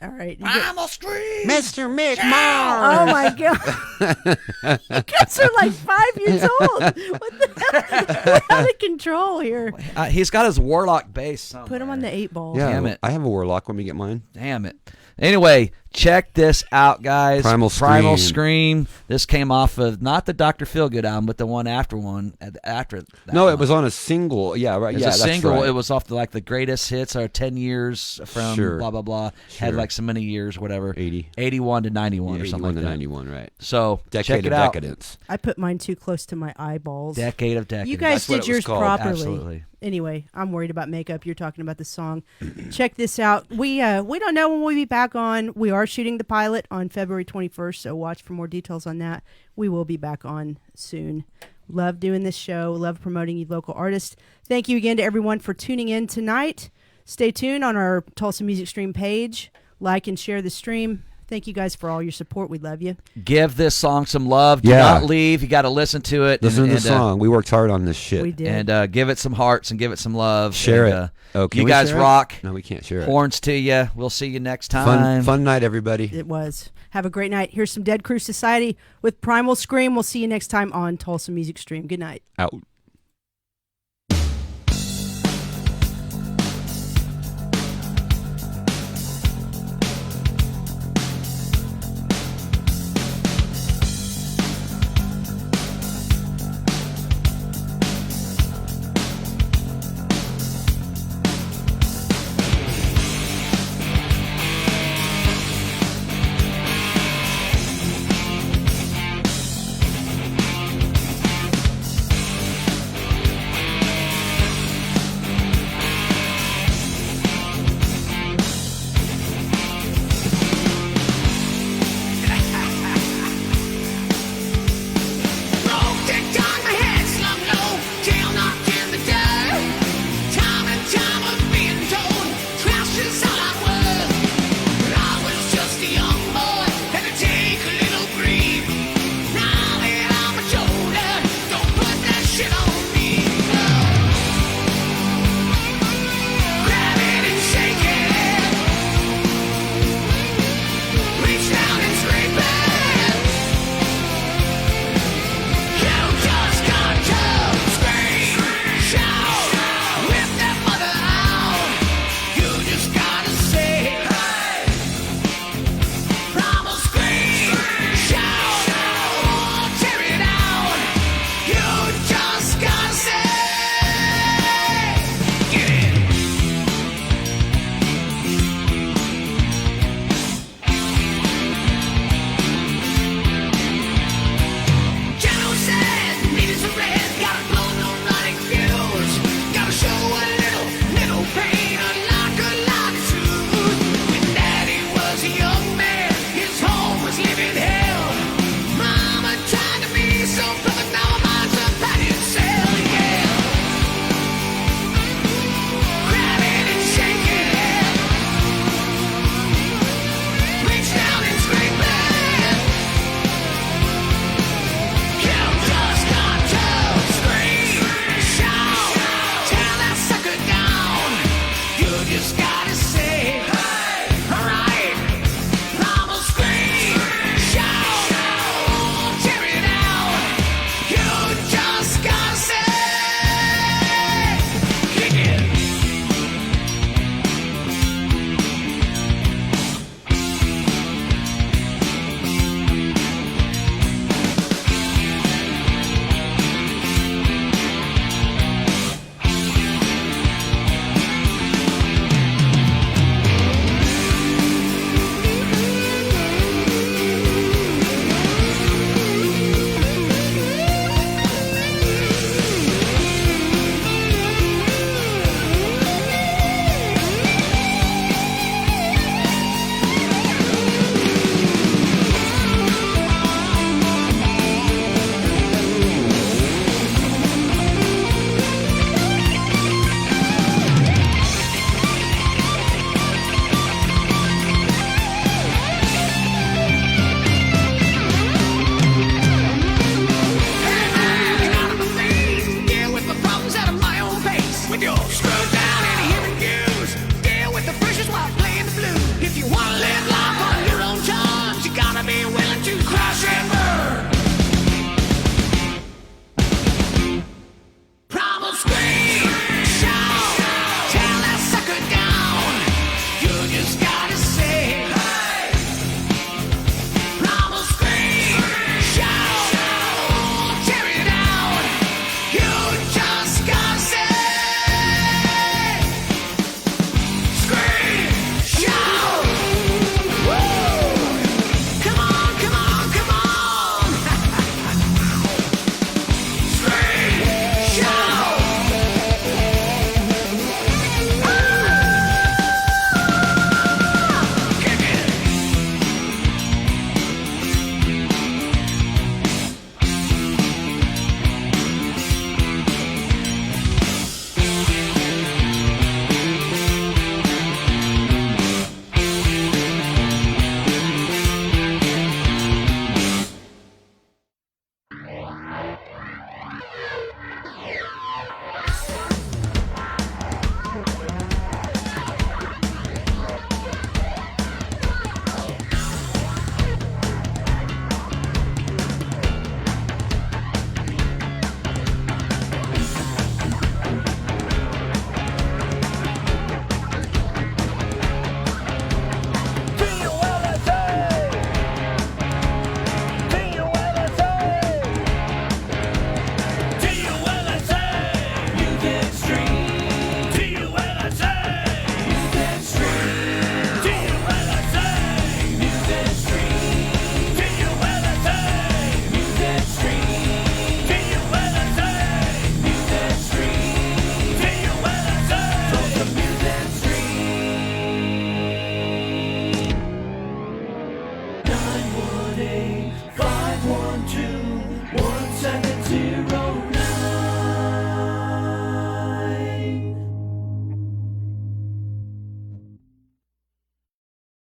All right. I'm a scream. Mr. Mick Mars. Oh my god! You guys are like 5 years old. What the hell? We're out of control here. He's got his Warlock bass somewhere. Put him on the 8-ball. Yeah, Damn it. I have a Warlock. When we get mine. Damn it. Anyway, check this out, guys. Primal Scream. This came off of not the Dr. Feelgood album, but the one after that No, one. it was on a single. Yeah, right. It was Yeah, a that's single. right. It was off the greatest hits or 10 years from Sure. blah blah blah. Had Sure. like so many years, whatever. 80. 81 to 91 or something 81 like to that. 91, right? So Decade check of it out. decadence. I put mine too close to my eyeballs. Decade of decadence. You guys That's what did it was yours called. properly. Absolutely. Anyway, I'm worried about makeup. You're talking about the song. Check this out. We don't know when we'll be back on. We are shooting the pilot on February 21st, so watch for more details on that. We will be back on soon. Love doing this show. Love promoting you local artists. Thank you again to everyone for tuning in tonight. Stay tuned on our Tulsa Music Stream page. Like and share the stream. Thank you guys for all your support. We love you. Give this song some love. Do Yeah. not leave. You got to listen to it. Listen to the and, song. We worked hard on this shit. We did. And give it some hearts and give it some love. Share and, it. Oh, can you we guys share it? rock. No, we can't share it. Horns to you. We'll see you next time. Fun night, everybody. It was. Have a great night. Here's some Dead Crew Society with Primal Scream. We'll see you next time on Tulsa Music Stream. Good night. Out.